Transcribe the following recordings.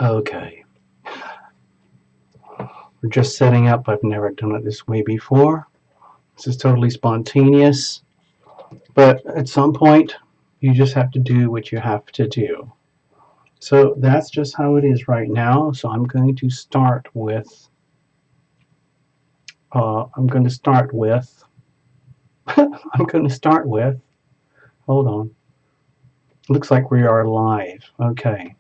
Okay, we're just setting up. I've never done it this way before. This is totally spontaneous, but at some point, you just have to do what you have to do. So that's just how it is right now. So I'm going to start with, I'm going to start with, I'm going to start with, hold on. Looks like we are live. Okay.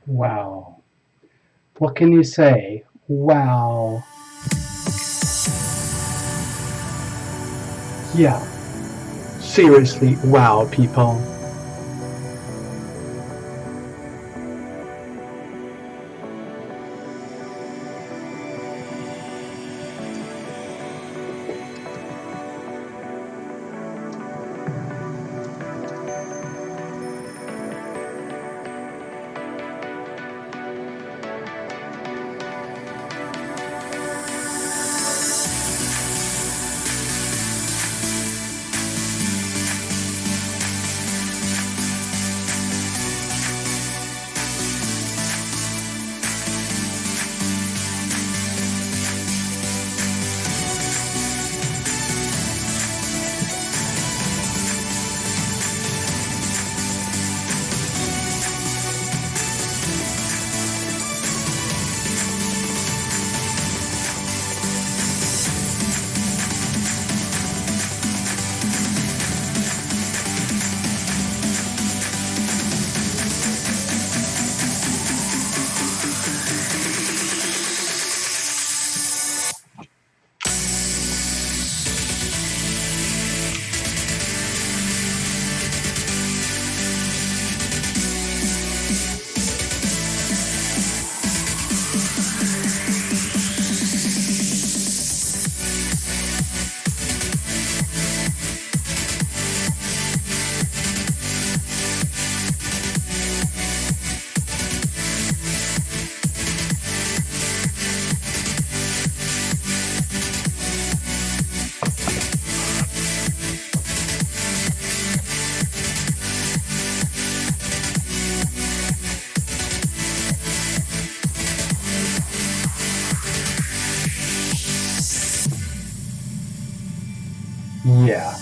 Wow. What can you say? Wow. Yeah. Seriously, wow, people. Yeah.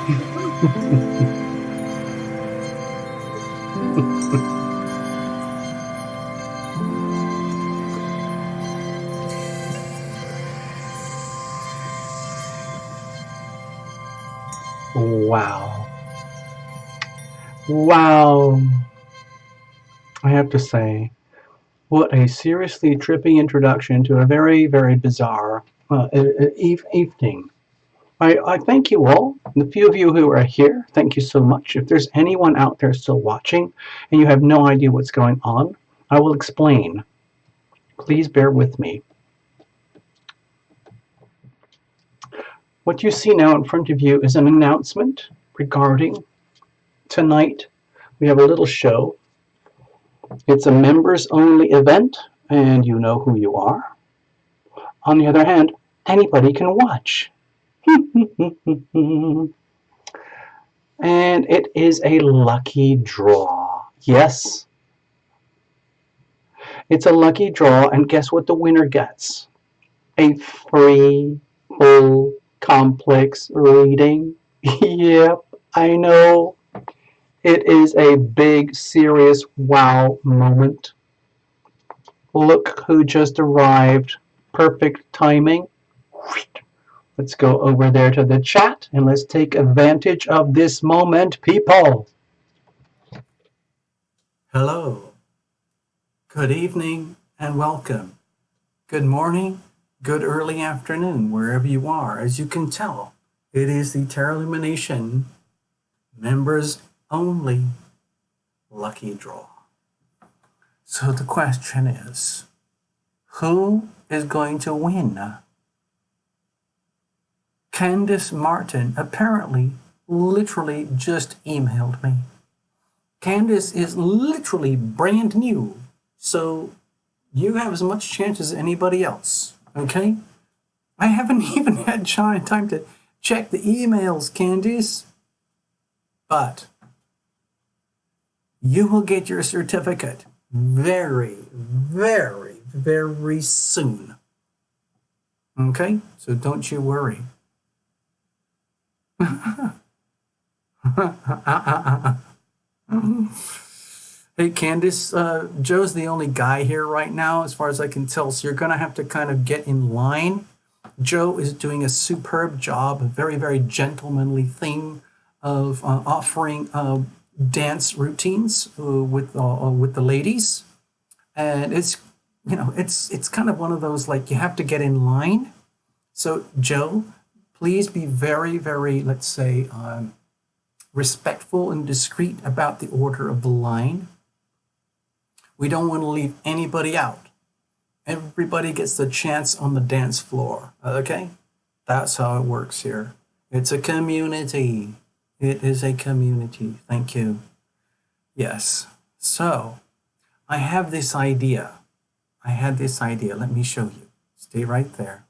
Wow. Wow. I have to say, what a seriously tripping introduction to a very, very bizarre evening. I thank you all. The few of you who are here, thank you so much. If there's anyone out there still watching and you have no idea what's going on, I will explain. Please bear with me. What you see now in front of you is an announcement regarding tonight. We have a little show. It's a members only event, and you know who you are. On the other hand, anybody can watch. And it is a lucky draw. Yes, it's a lucky draw, and guess what the winner gets? A free, full, complex reading. Yep, I know. It is a big, serious wow moment. Look who just arrived. Perfect timing. Let's go over there to the chat and let's take advantage of this moment, people. Hello. Good evening and welcome. Good morning, good early afternoon, wherever you are. As you can tell, it is the Tarot Lumination members only lucky draw. So the question is, who is going to win? Candice Martin apparently literally just emailed me. Candice is literally brand new, so you have as much chance as anybody else, okay? I haven't even had time to check the emails, Candice, but you will get your certificate very, very, very soon. Okay? So don't you worry. Hey, Candice, Joe's the only guy here right now, as far as I can tell, so you're going to have to kind of get in line. Joe is doing a superb job, a very, very gentlemanly thing of offering dance routines with the ladies, and it's kind of one of those, like, you have to get in line. So Joe, please be very, very, let's say, respectful and discreet about the order of the line. We don't want to leave anybody out. Everybody gets the chance on the dance floor, okay? That's how it works here. It's a community. It is a community. Thank you. Yes. So, I have this idea. Let me show you. Stay right there.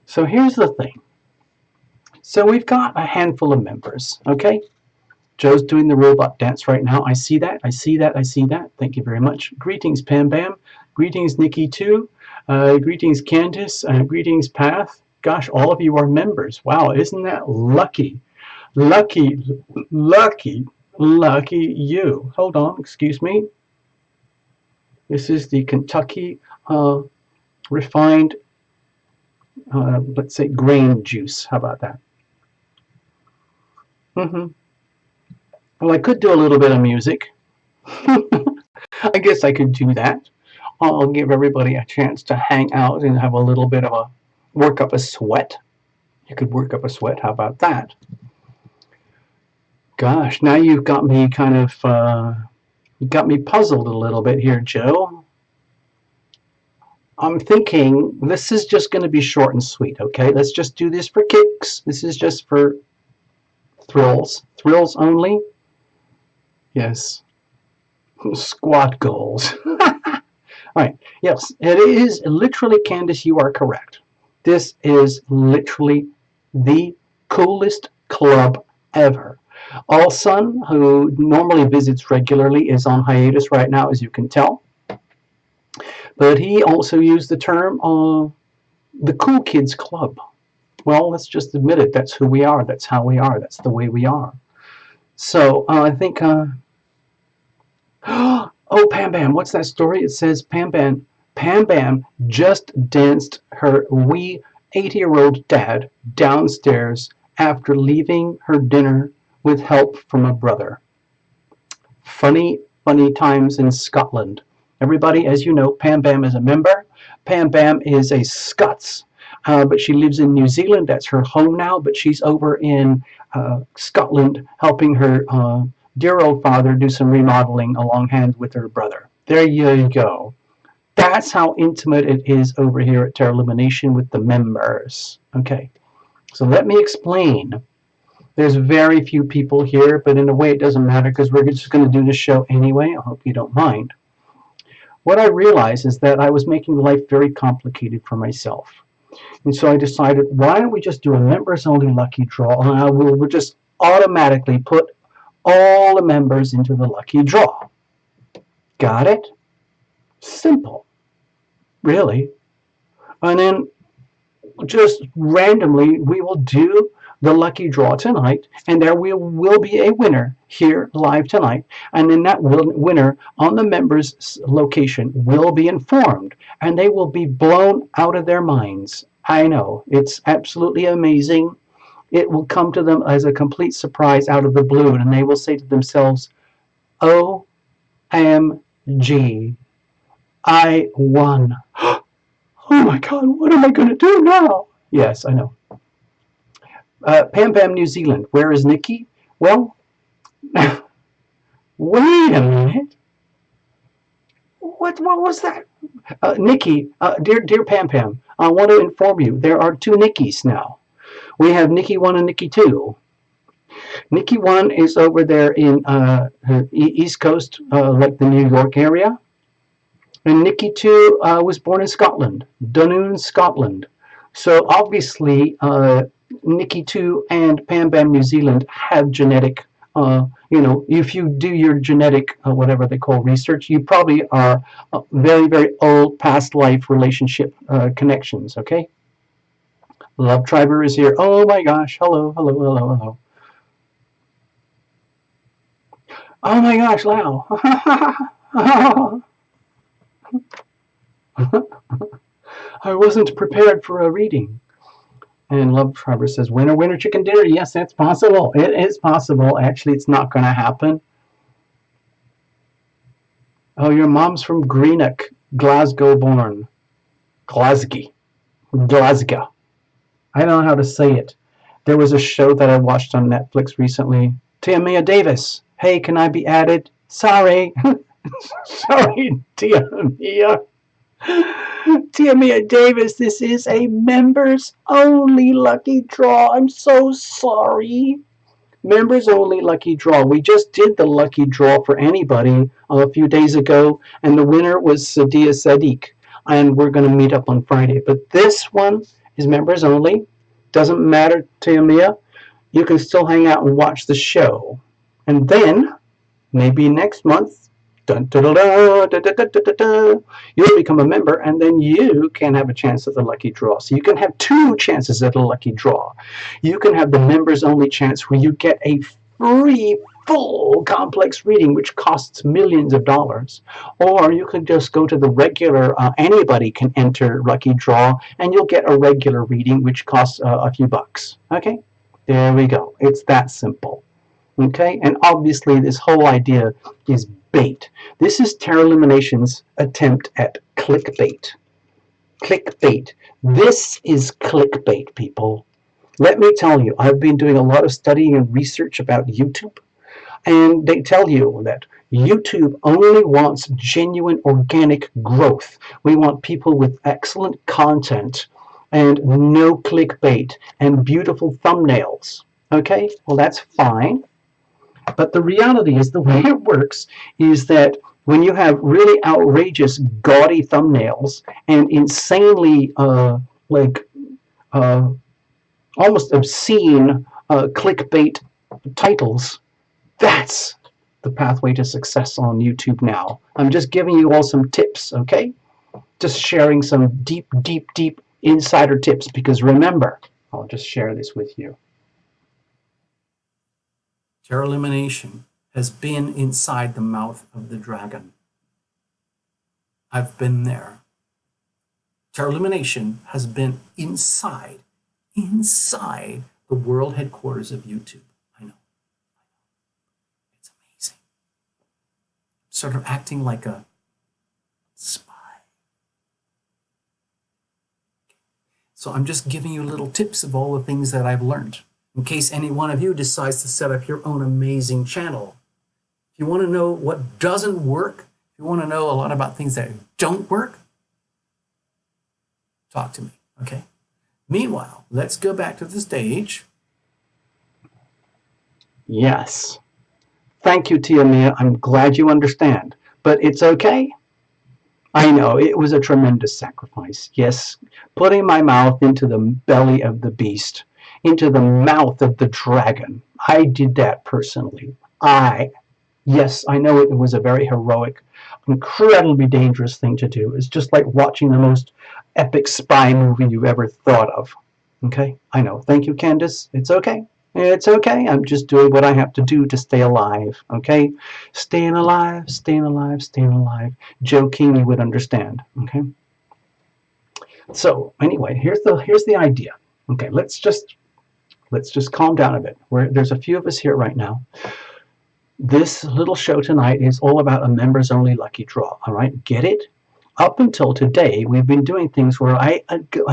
So here's the thing. So we've got a handful of members, okay? Joe's doing the robot dance right now. I see that. Thank you very much. Greetings, Pam Bam. Greetings, Nikki, too. Greetings, Candice. Greetings, Path. Gosh, all of you are members. Wow, isn't that lucky? Lucky you. Hold on, excuse me. This is the Kentucky refined, let's say, grain juice. How about that? Well, I could do a little bit of music. I guess I could do that. I'll give everybody a chance to hang out and have a little bit of a work up a sweat. You could work up a sweat. How about that? Gosh, now you've got me kind of, you got me puzzled a little bit here, Joe. I'm thinking this is just going to be short and sweet, okay? Let's just do this for kicks. This is just for thrills. Thrills only. Yes. Squat goals. All right. Yes, it is literally, Candice, you are correct. This is literally the coolest club ever. All Sun, who normally visits regularly, is on hiatus right now, as you can tell. But he also used the term the Cool Kids Club. Well, let's just admit it. That's who we are. That's how we are. That's the way we are. So I think, oh, Pam Bam, what's that story? It says Pam Bam just danced her wee 80-year-old dad downstairs after leaving her dinner with help from a brother. Funny, funny times in Scotland. Everybody, as you know, Pam Bam is a member. Pam Bam is a Scots, but she lives in New Zealand. That's her home now, but she's over in Scotland helping her dear old father do some remodeling along hand with her brother. There you go. That's how intimate it is over here at Terra Lumination with the members. Okay, so let me explain. There's very few people here, but in a way it doesn't matter because we're just going to do this show anyway. I hope you don't mind. What I realized is that I was making life very complicated for myself. And so I decided, why don't we just do a members only lucky draw, and we'll just automatically put all the members into the lucky draw. Got it? Simple. Really. And then just randomly we will do the lucky draw tonight, and there will be a winner here live tonight, and then that winner on the members location will be informed, and they will be blown out of their minds. I know, it's absolutely amazing. It will come to them as a complete surprise out of the blue, and they will say to themselves, OMG, I won. Oh my God, what am I going to do now? Yes, I know. Pam Pam, New Zealand. Where is Nikki? Well, wait a minute. What was that? Nikki, dear Pam Pam, I want to inform you there are two Nikkis now. We have Nikki 1 and Nikki 2. Nikki 1 is over there in East Coast, like the New York area. And Nikki 2 was born in Scotland, Dunoon, Scotland. So obviously, Nikki 2 and Pam Bam New Zealand have genetic, if you do your genetic, whatever they call research, you probably are very, very old past life relationship connections, okay? Love Triber is here. Oh my gosh, hello, hello, hello, hello. Oh my gosh, Lau. I wasn't prepared for a reading. And Love Trevor says, winner, winner, chicken dinner. Yes, that's possible. It is possible. Actually, it's not going to happen. Oh, your mom's from Greenock, Glasgow born. Glasgow. Glasgow. I don't know how to say it. There was a show that I watched on Netflix recently. Tia Mia Davis. Hey, can I be added? Sorry. Sorry, Tia Mia. Tia Mia Davis, this is a members only lucky draw. I'm so sorry. Members only lucky draw. We just did the lucky draw for anybody a few days ago, and the winner was Sadia Sadiq. And we're going to meet up on Friday. But this one is members only. Doesn't matter, Tia Mia. You can still hang out and watch the show. And then, maybe next month, dun, dun, dun, dun, dun, dun, dun, dun, you'll become a member, and then you can have a chance at the lucky draw. So you can have two chances at a lucky draw. You can have the members only chance where you get a free full complex reading which costs millions of dollars, or you could just go to the regular anybody can enter lucky draw and you'll get a regular reading which costs a few bucks. Okay, there we go. It's that simple. Okay, and obviously this whole idea is bait. This is Terra Lumination's attempt at clickbait. Clickbait. This is clickbait, people. Let me tell you, I've been doing a lot of studying and research about YouTube, and they tell you that YouTube only wants genuine organic growth. We want people with excellent content and no clickbait and beautiful thumbnails. Okay, well that's fine. But the reality is the way it works is that when you have really outrageous, gaudy thumbnails and insanely, almost obscene clickbait titles, that's the pathway to success on YouTube now. I'm just giving you all some tips, okay? Just sharing some deep, deep, deep insider tips because remember, I'll just share this with you. Terra Lumination has been inside the mouth of the dragon. I've been there. Terra Lumination has been inside the world headquarters of YouTube. I know. It's amazing. Sort of acting like a spy. So I'm just giving you little tips of all the things that I've learned, in case any one of you decides to set up your own amazing channel. If you want to know what doesn't work, if you want to know a lot about things that don't work, talk to me, okay? Meanwhile, let's go back to the stage. Yes. Thank you, Tia Mia. I'm glad you understand. But it's okay. I know, it was a tremendous sacrifice. Yes, putting my mouth into the belly of the beast, into the mouth of the dragon. I did that personally. Yes, I know it was a very heroic, incredibly dangerous thing to do. It's just like watching the most epic spy movie you ever thought of. Okay? I know. Thank you, Candace. It's okay. It's okay. I'm just doing what I have to do to stay alive. Okay? Staying alive, staying alive, staying alive. Joe King, you would understand. Okay? So anyway, here's the idea. Okay, let's just calm down a bit. There's a few of us here right now. This little show tonight is all about a members only lucky draw. All right, get it? Up until today, we've been doing things where I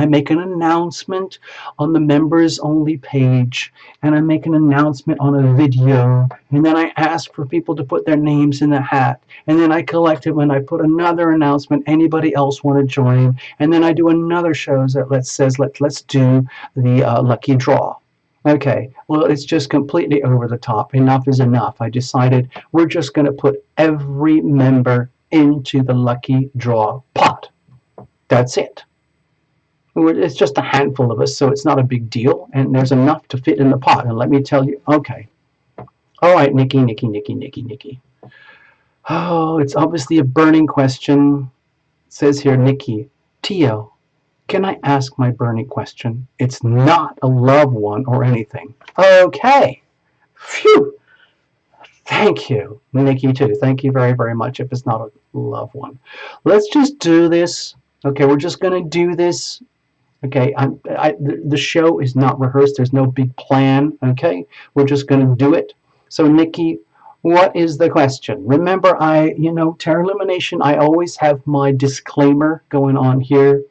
make an announcement on the members only page, and I make an announcement on a video, and then I ask for people to put their names in the hat, and then I collect it when I put another announcement. Anybody else want to join? And then I do another show that says let's do the lucky draw. Okay, well, it's just completely over the top. Enough is enough. I decided we're just going to put every member into the lucky draw pot. That's it. It's just a handful of us, so it's not a big deal, and there's enough to fit in the pot. And let me tell you, okay. All right, Nikki. Oh, it's obviously a burning question. It says here, Nikki, Tio, can I ask my burning question? It's not a love one or anything. Okay. Phew. Thank you, Nikki, too. Thank you very, very much if it's not a love one. Let's just do this. Okay, we're just going to do this. Okay, the show is not rehearsed. There's no big plan. Okay, we're just going to do it. So, Nikki, what is the question? Remember, Terra Lumination, I always have my disclaimer going on here.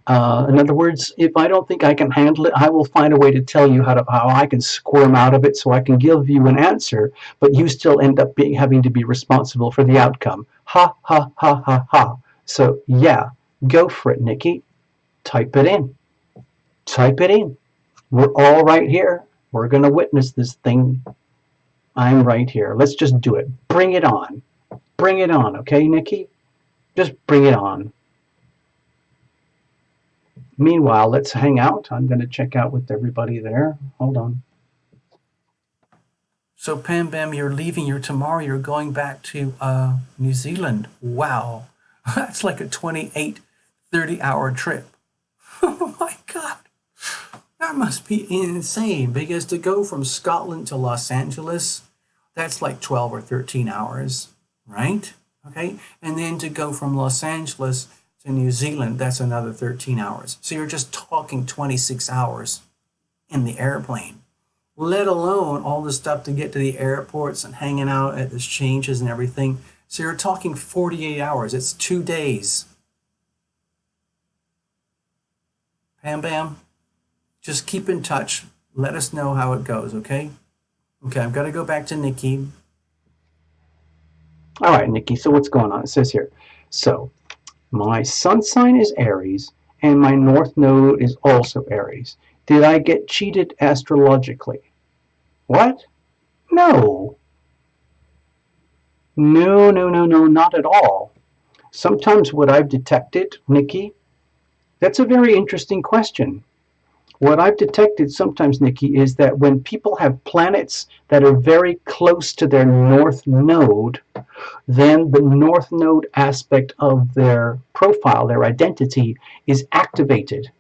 In other words, if I don't think I can handle it, I will find a way to tell you how I can squirm out of it so I can give you an answer, but you still end up having to be responsible for the outcome. Ha, ha, ha, ha, ha. So, yeah, go for it, Nikki. Type it in. Type it in. We're all right here. We're going to witness this thing. I'm right here. Let's just do it. Bring it on. Bring it on, okay, Nikki? Just bring it on. Meanwhile, let's hang out. I'm going to check out with everybody there. Hold on. So, Pam Bam, you're leaving. Tomorrow. You're going back to New Zealand. Wow. That's like a 28, 30-hour trip. Oh, my God. That must be insane, because to go from Scotland to Los Angeles, that's like 12 or 13 hours, right? Okay. And then to go from Los Angeles to New Zealand, that's another 13 hours. So you're just talking 26 hours in the airplane, let alone all the stuff to get to the airports and hanging out at the exchanges and everything. So you're talking 48 hours. It's 2 days. Pam Bam, just keep in touch. Let us know how it goes, okay? Okay, I've got to go back to Nikki. All right, Nikki, so what's going on? It says here, so my sun sign is Aries, and my north node is also Aries. Did I get cheated astrologically? What? No. No, not at all. Sometimes what I've detected, Nikki, that's a very interesting question. What I've detected sometimes, Nikki, is that when people have planets that are very close to their north node, then the north node aspect of their profile, their identity, is activated.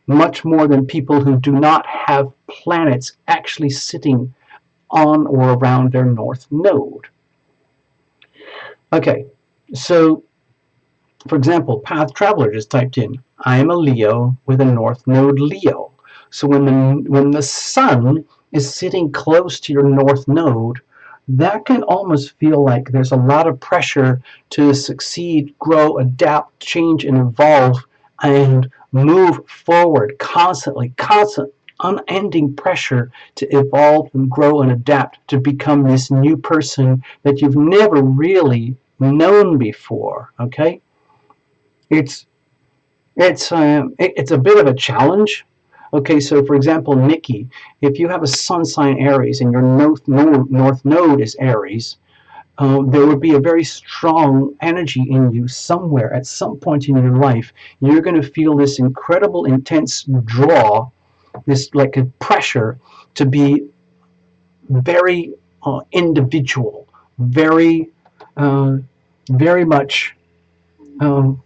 much more than people who do not have planets actually sitting on or around their north node. Okay, so for example, Path Traveler just typed in, I am a Leo with a north node Leo. So when the sun is sitting close to your north node, that can almost feel like there's a lot of pressure to succeed, grow, adapt, change, and evolve, and move forward constantly, unending pressure to evolve and grow and adapt to become this new person that you've never really known before. Okay, it's it's a bit of a challenge. Okay, so for example, Nikki, if you have a sun sign Aries and your north node is Aries, there would be a very strong energy in you somewhere at some point in your life. You're going to feel this incredible, intense draw, this like a pressure to be very individual, very, very much. Um,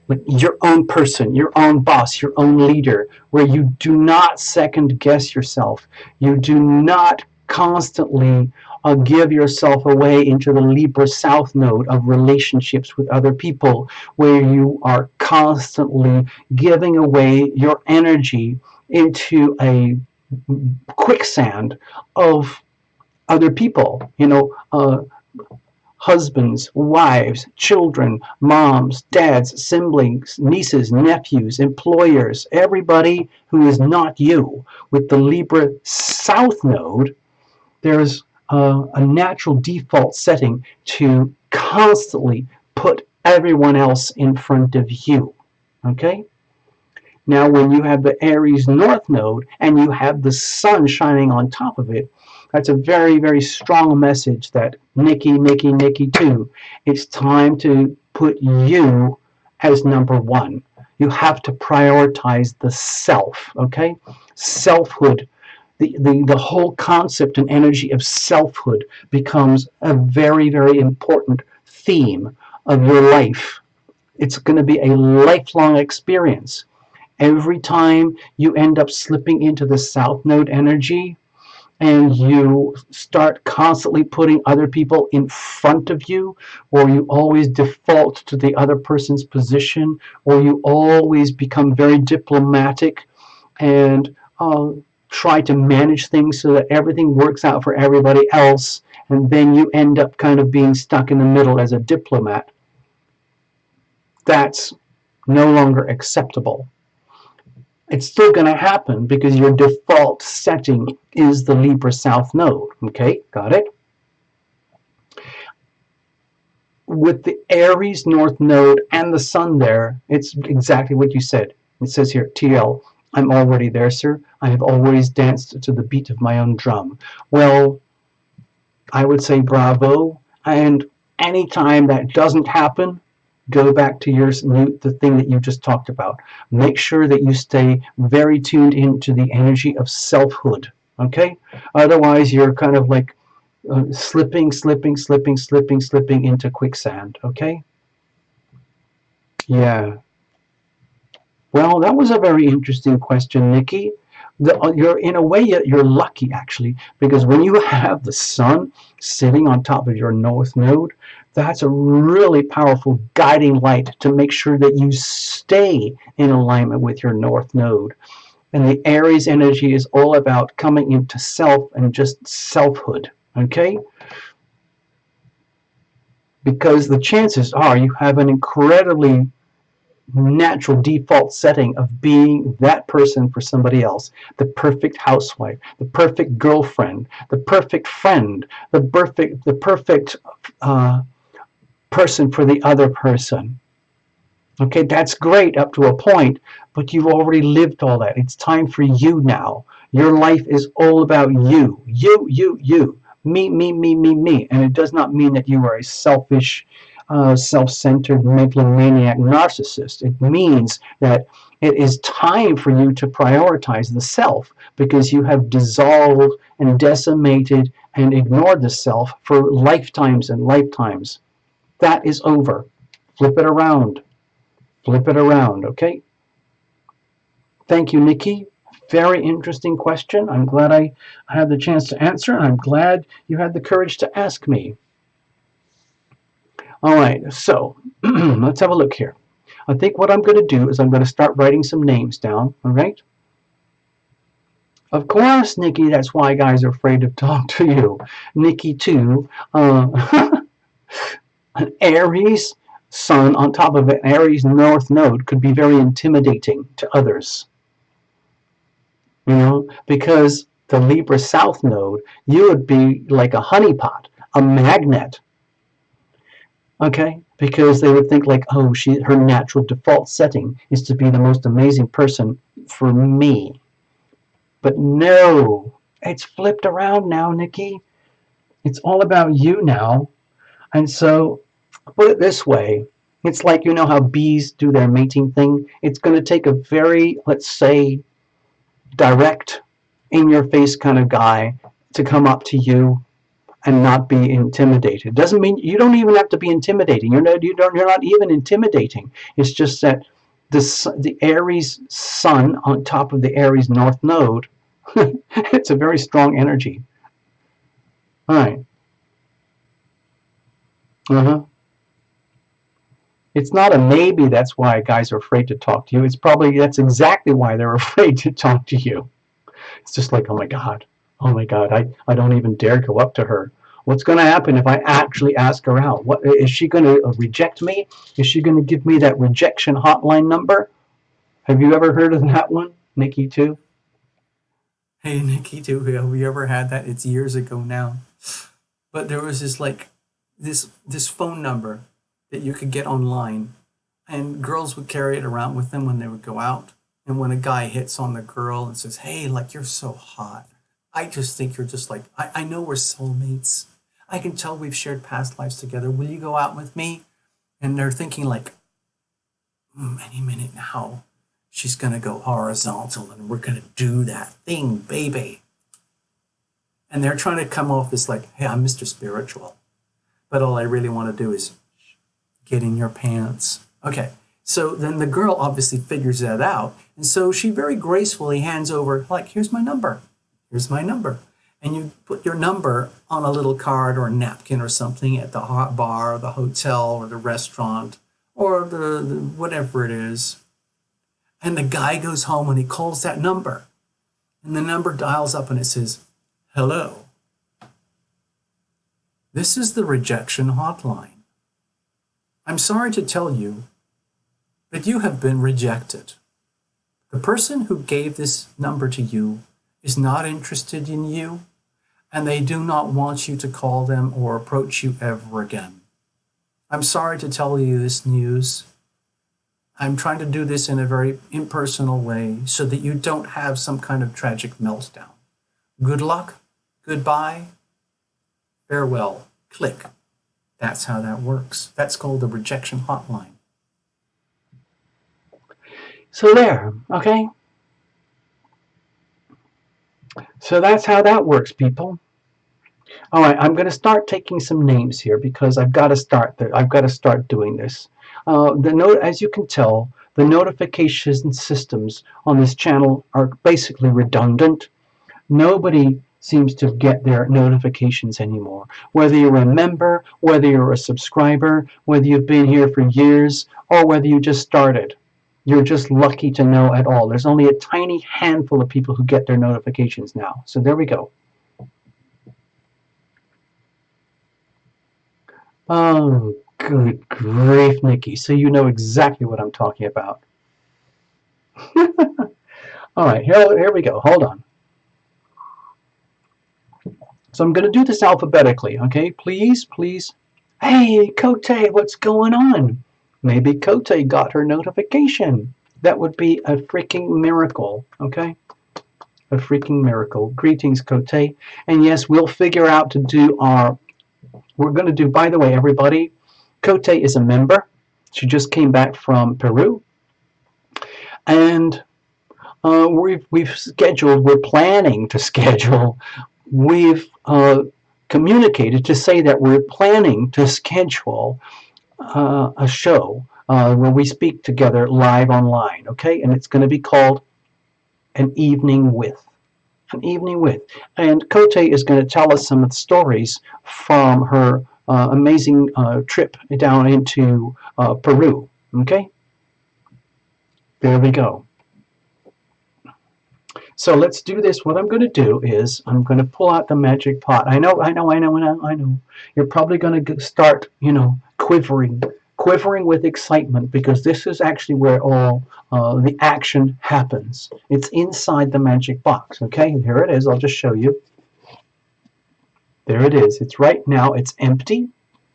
like your own person, your own boss, your own leader, where you do not second guess yourself. You do not constantly give yourself away into the Libra South node of relationships with other people, where you are constantly giving away your energy into a quicksand of other people. Husbands, wives, children, moms, dads, siblings, nieces, nephews, employers, everybody who is not you. With the Libra South node, there's a natural default setting to constantly put everyone else in front of you. Okay? Now, when you have the Aries North node and you have the sun shining on top of it, that's a very, very strong message that Nikki too. It's time to put you as number one. You have to prioritize the self, okay? Selfhood. The whole concept and energy of selfhood becomes a very, very important theme of your life. It's going to be a lifelong experience. Every time you end up slipping into the South Node energy and you start constantly putting other people in front of you, or you always default to the other person's position, or you always become very diplomatic and try to manage things so that everything works out for everybody else, and then you end up kind of being stuck in the middle as a diplomat. That's no longer acceptable. It's still going to happen because your default setting is the Libra South node. Okay, got it? With the Aries North node and the sun there, it's exactly what you said. It says here, TL, I'm already there, sir. I have always danced to the beat of my own drum. Well, I would say bravo. And anytime that doesn't happen, go back to the thing that you just talked about. Make sure that you stay very tuned into the energy of selfhood. Okay? Otherwise, you're kind of like slipping into quicksand. Okay? Yeah. Well, that was a very interesting question, Nikki. You're in a way you're lucky actually, because when you have the sun sitting on top of your north node, that's a really powerful guiding light to make sure that you stay in alignment with your north node. And the Aries energy is all about coming into self and just selfhood. Okay? Because the chances are you have an incredibly natural default setting of being that person for somebody else, the perfect housewife, the perfect girlfriend, the perfect friend, the perfect person for the other person. Okay, that's great up to a point, but you've already lived all that. It's time for you now. Your life is all about you. You. Me. And it does not mean that you are a selfish, self-centered, megalomaniac narcissist. It means that it is time for you to prioritize the self because you have dissolved and decimated and ignored the self for lifetimes and lifetimes. That is over. Flip it around. Flip it around, okay? Thank you, Nikki. Very interesting question. I'm glad I had the chance to answer, and I'm glad you had the courage to ask me. All right, so let's have a look here. I think what I'm going to do is I'm going to start writing some names down, all right? Of course, Nikki, that's why guys are afraid to talk to you. Nikki, too. An Aries sun on top of an Aries north node could be very intimidating to others. You know, because the Libra south node, you would be like a honeypot, a magnet. Okay, because they would think like, oh, her natural default setting is to be the most amazing person for me. But no, it's flipped around now, Nikki. It's all about you now. And so, put it this way, it's like, you know how bees do their mating thing? It's going to take a very, let's say, direct, in your face kind of guy to come up to you and not be intimidated. Doesn't mean you don't even have to be intimidating. You're not even intimidating. It's just that the Aries sun on top of the Aries north node, it's a very strong energy. All right. Uh-huh. It's not a maybe that's why guys are afraid to talk to you. That's exactly why they're afraid to talk to you. It's just like, oh my God, I don't even dare go up to her. What's going to happen if I actually ask her out? What is she going to reject me? Is she going to give me that rejection hotline number? Have you ever heard of that one, Nikki too? Hey, Nikki, too. Have you ever had that? It's years ago now. But there was this phone number that you could get online, and girls would carry it around with them when they would go out. And when a guy hits on the girl and says, hey, like, you're so hot, I just think you're just like, I know we're soulmates. I can tell we've shared past lives together. Will you go out with me? And they're thinking like, any minute now, she's going to go horizontal and we're going to do that thing, baby. And they're trying to come off as like, hey, I'm Mr. Spiritual. But all I really want to do is get in your pants. Okay. So then the girl obviously figures that out. And so she very gracefully hands over, like, here's my number. Here's my number. And you put your number on a little card or a napkin or something at the hot bar or the hotel or the restaurant or the whatever it is. And the guy goes home and he calls that number. And the number dials up and it says, hello. This is the rejection hotline. I'm sorry to tell you that you have been rejected. The person who gave this number to you is not interested in you, and they do not want you to call them or approach you ever again. I'm sorry to tell you this news. I'm trying to do this in a very impersonal way so that you don't have some kind of tragic meltdown. Good luck, goodbye, farewell, click. That's how that works. That's called the rejection hotline. So there, okay? So that's how that works, people. All right, I'm going to start taking some names here because I've got to start doing this. As you can tell, the notification systems on this channel are basically redundant. Nobody seems to get their notifications anymore. Whether you're a member, whether you're a subscriber, whether you've been here for years, or whether you just started. You're just lucky to know at all. There's only a tiny handful of people who get their notifications now. So there we go. Oh, good grief, Nikki. So you know exactly what I'm talking about. All right, here we go. Hold on. So I'm going to do this alphabetically, okay? Please. Hey, Kote, what's going on? Maybe Kote got her notification. That would be a freaking miracle, okay? A freaking miracle. Greetings, Kote. And yes, we'll figure out to do we're going to do, by the way, everybody, Kote is a member. She just came back from Peru. And we're planning to schedule, we've communicated to say that we're planning to schedule a show where we speak together live online, okay? And it's going to be called an evening with. An evening with. And Cote is going to tell us some of the stories from her amazing trip down into Peru. Okay? There we go. So let's do this. What I'm going to do is I'm going to pull out the magic pot. I know. You're probably going to start, quivering with excitement because this is actually where all the action happens. It's inside the magic box. Okay, here it is. I'll just show you. There it is. It's right now. It's empty.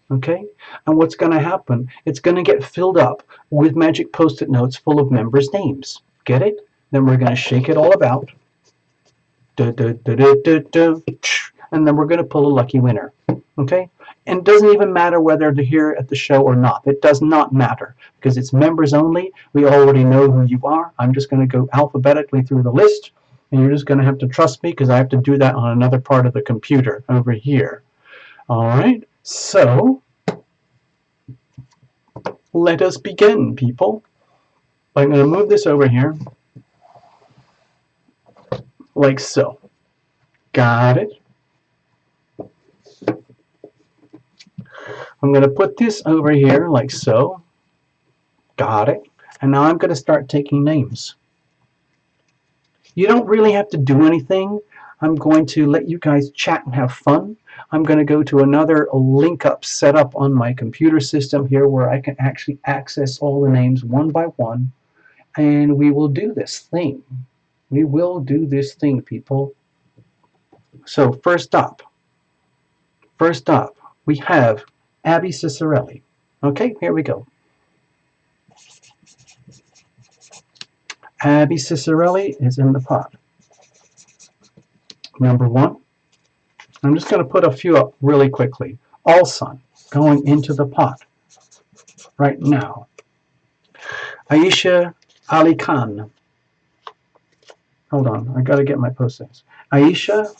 Okay, and what's going to happen? It's going to get filled up with magic post-it notes full of members' names. Get it? Then we're going to shake it all about. And then we're going to pull a lucky winner. Okay? And it doesn't even matter whether they're here at the show or not. It does not matter because it's members only. We already know who you are. I'm just going to go alphabetically through the list, and you're just going to have to trust me because I have to do that on another part of the computer over here. All right? So, let us begin, people. I'm going to move this over here. Like so. Got it. I'm going to put this over here like so. Got it. And now I'm going to start taking names. You don't really have to do anything. I'm going to let you guys chat and have fun. I'm going to go to another link up setup on my computer system here where I can actually access all the names one by one. And we will do this thing. We will do this thing, people. So first up, we have Abby Cicerelli. Okay, here we go. Abby Cicerelli is in the pot. Number 1. I'm just going to put a few up really quickly. All-Sun going into the pot right now. Aisha Ali Khan. Hold on, I got to get my postings. Aisha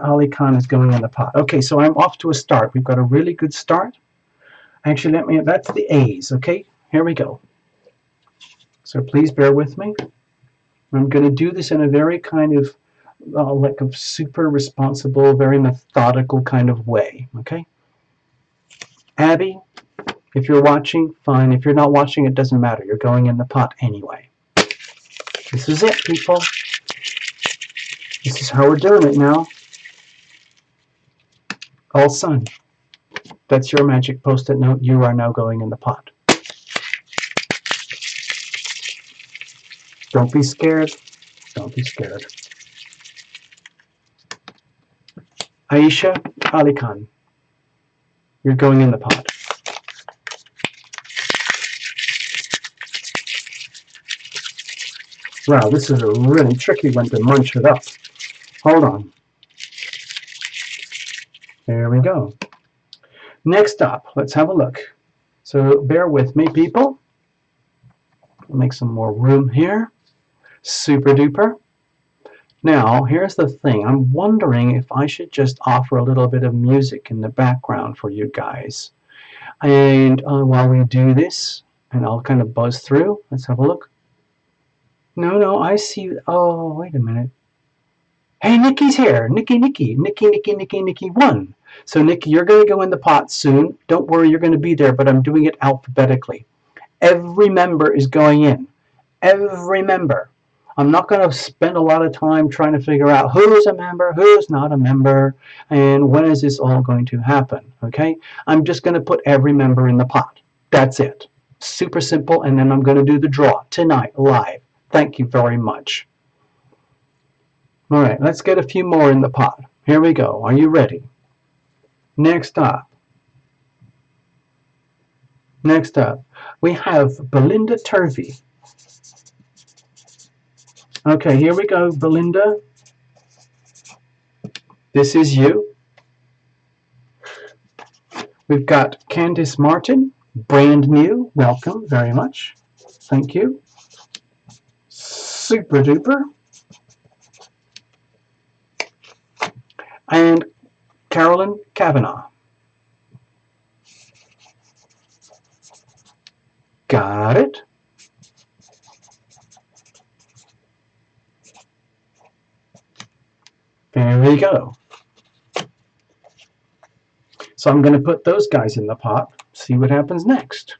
Ali Khan is going in the pot. Okay, so I'm off to a start. We've got a really good start. Actually, that's the A's, okay? Here we go. So please bear with me. I'm going to do this in a very kind of like a super responsible, very methodical kind of way, okay? Abby, if you're watching, fine. If you're not watching, it doesn't matter. You're going in the pot anyway. This is it, people. This is how we're doing it now. All-Sun. That's your magic post-it note. You are now going in the pot. Don't be scared. Don't be scared. Aisha Ali Khan. You're going in the pot. Wow, this is a really tricky one to munch it up. Hold on. There we go. Next up, let's have a look. So bear with me, people. Make some more room here. Super duper. Now, here's the thing. I'm wondering if I should just offer a little bit of music in the background for you guys. And while we do this, and I'll kind of buzz through. Let's have a look. No, I see. Oh, wait a minute. Hey, Nikki's here. Nikki 1. So, Nikki, you're going to go in the pot soon. Don't worry, you're going to be there, but I'm doing it alphabetically. Every member is going in. Every member. I'm not going to spend a lot of time trying to figure out who's a member, who's not a member, and when is this all going to happen, okay? I'm just going to put every member in the pot. That's it. Super simple, and then I'm going to do the draw tonight live. Thank you very much. All right, let's get a few more in the pot. Here we go. Are you ready? Next up, we have Belinda Turvey. Okay, here we go, Belinda. This is you. We've got Candice Martin, brand new. Welcome very much. Thank you. Super duper. And Carolyn Kavanaugh. Got it? There we go. So I'm going to put those guys in the pot, see what happens next.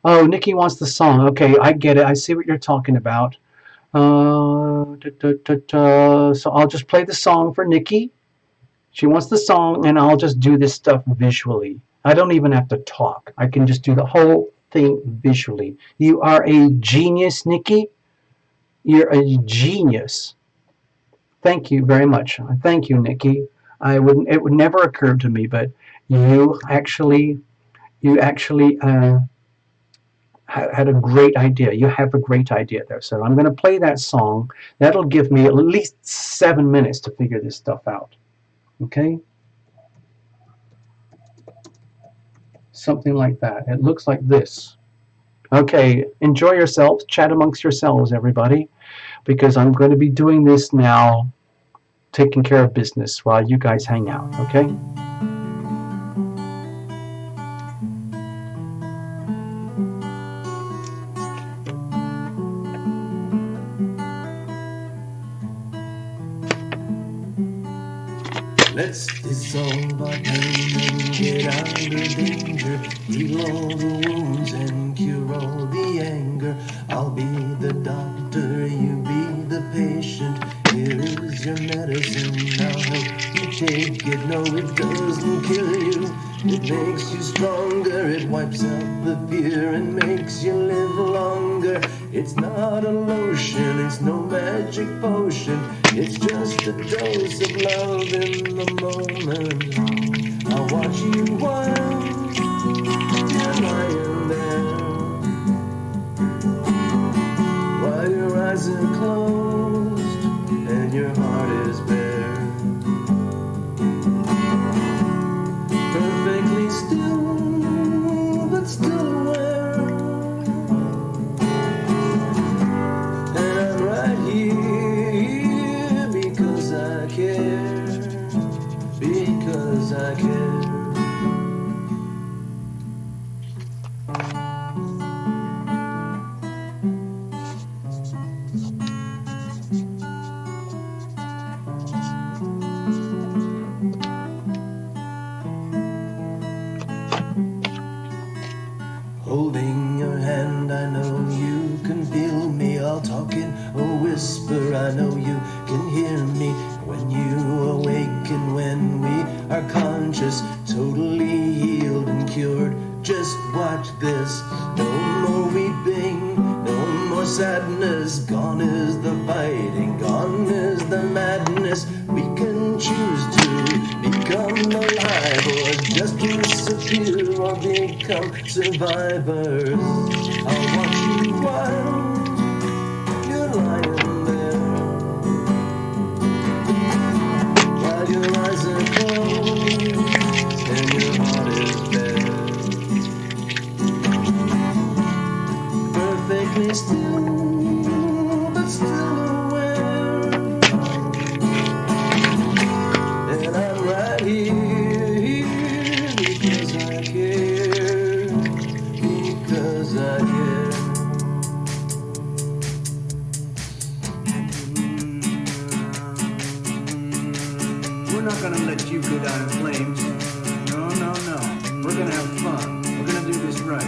Oh, Nikki wants the song. Okay, I get it. I see what you're talking about. So I'll just play the song for Nikki. She wants the song, and I'll just do this stuff visually. I don't even have to talk. I can just do the whole thing visually. You are a genius, Nikki. You're a genius. Thank you very much. Thank you, Nikki. It would never occur to me, but you actually had a great idea. You have a great idea there. So I'm going to play that song. That'll give me at least 7 minutes to figure this stuff out. Okay? Something like that. It looks like this. Okay, enjoy yourselves. Chat amongst yourselves, everybody, because I'm going to be doing this now, taking care of business while you guys hang out, okay? Let's dissolve our pain and get out of danger. Heal all the wounds and cure all the anger. I'll be the doctor, you be the patient. Here is your medicine, I'll help you take it. No, it doesn't kill you, it makes you stronger. It wipes out the fear and makes you live longer. It's not a lotion, it's no magic potion. It's just a dose of love in the moment. I'll watch you while you're lying there, while your eyes are closed and your heart is bare. Perfectly still, but still aware. And I'm right here because I care, because I care. Holding your hand, I know you can feel me. I'll talk in a whisper, I know you can hear me. When you awaken, when we are conscious, totally healed and cured, just watch this. No more weeping, no more sadness. Gone is the fighting, gone is the madness. We can choose to become alive, or just disappear, or become survivors. I'll watch you while you're lying there, while your eyes are closed and your heart is bare. Perfectly still, but still aware. And I'm right here because I care, because I care. We're not gonna let you go down in flames. No, no, no. We're gonna have fun. We're gonna do this right.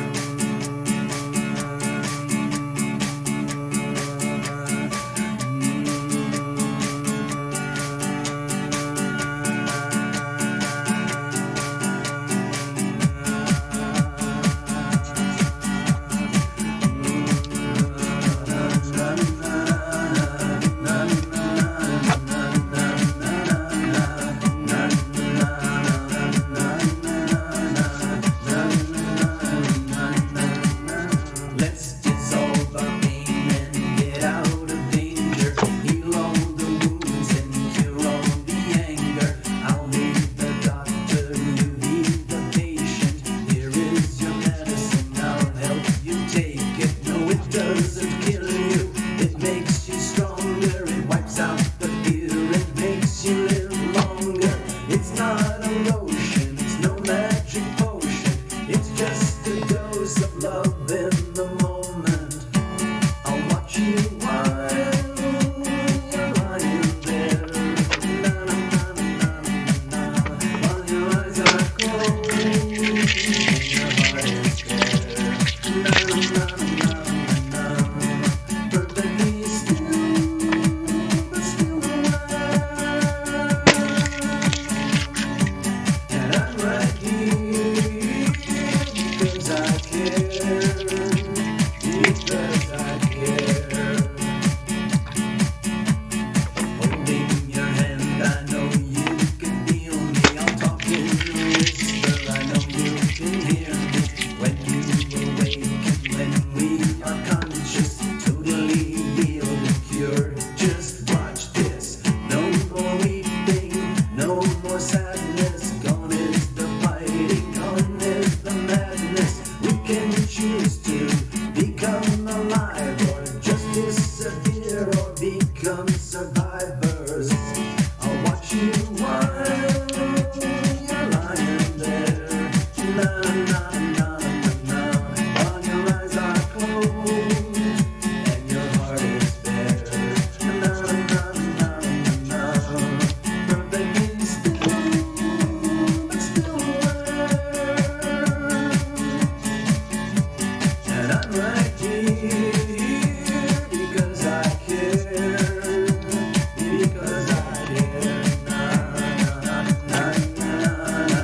fibers. I'll watch you while you're lying there. Na na na na na. While your eyes are closed and your heart is bare. Na na na na na. Perfectly still, but still aware. And I'm right here because I care. Because I care. Na na na na na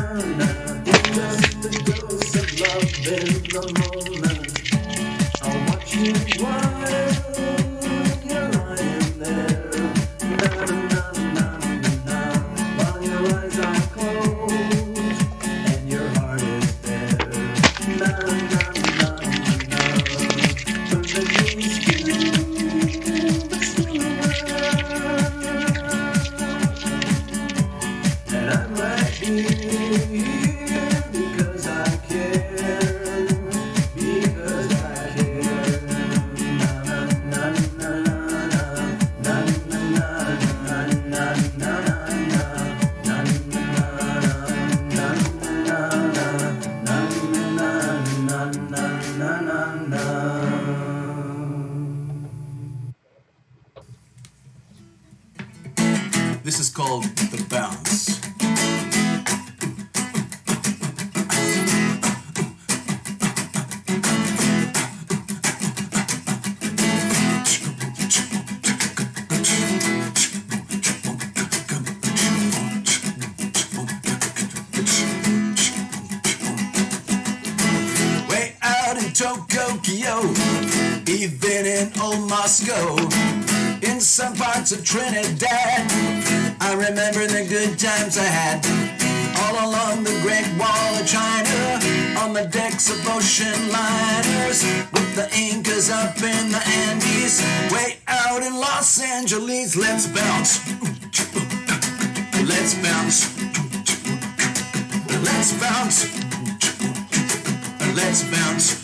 na na just a dose of love in the moment. I'll watch you while you're lying there. Na na na na. While your eyes are closed and your heart is there. Na na na na. Perfectly still, but still aware. And I'm right here because I care. Because I care. Na na na na na na na na This is called the bounce. Way out in Tokyo, even in old Moscow, in some parts of Trinidad, I remember the good times I had. All along the Great Wall of China, on the decks of ocean liners, with the Incas up in the Andes, way out in Los Angeles. Let's bounce. Let's bounce. Let's bounce. Let's bounce.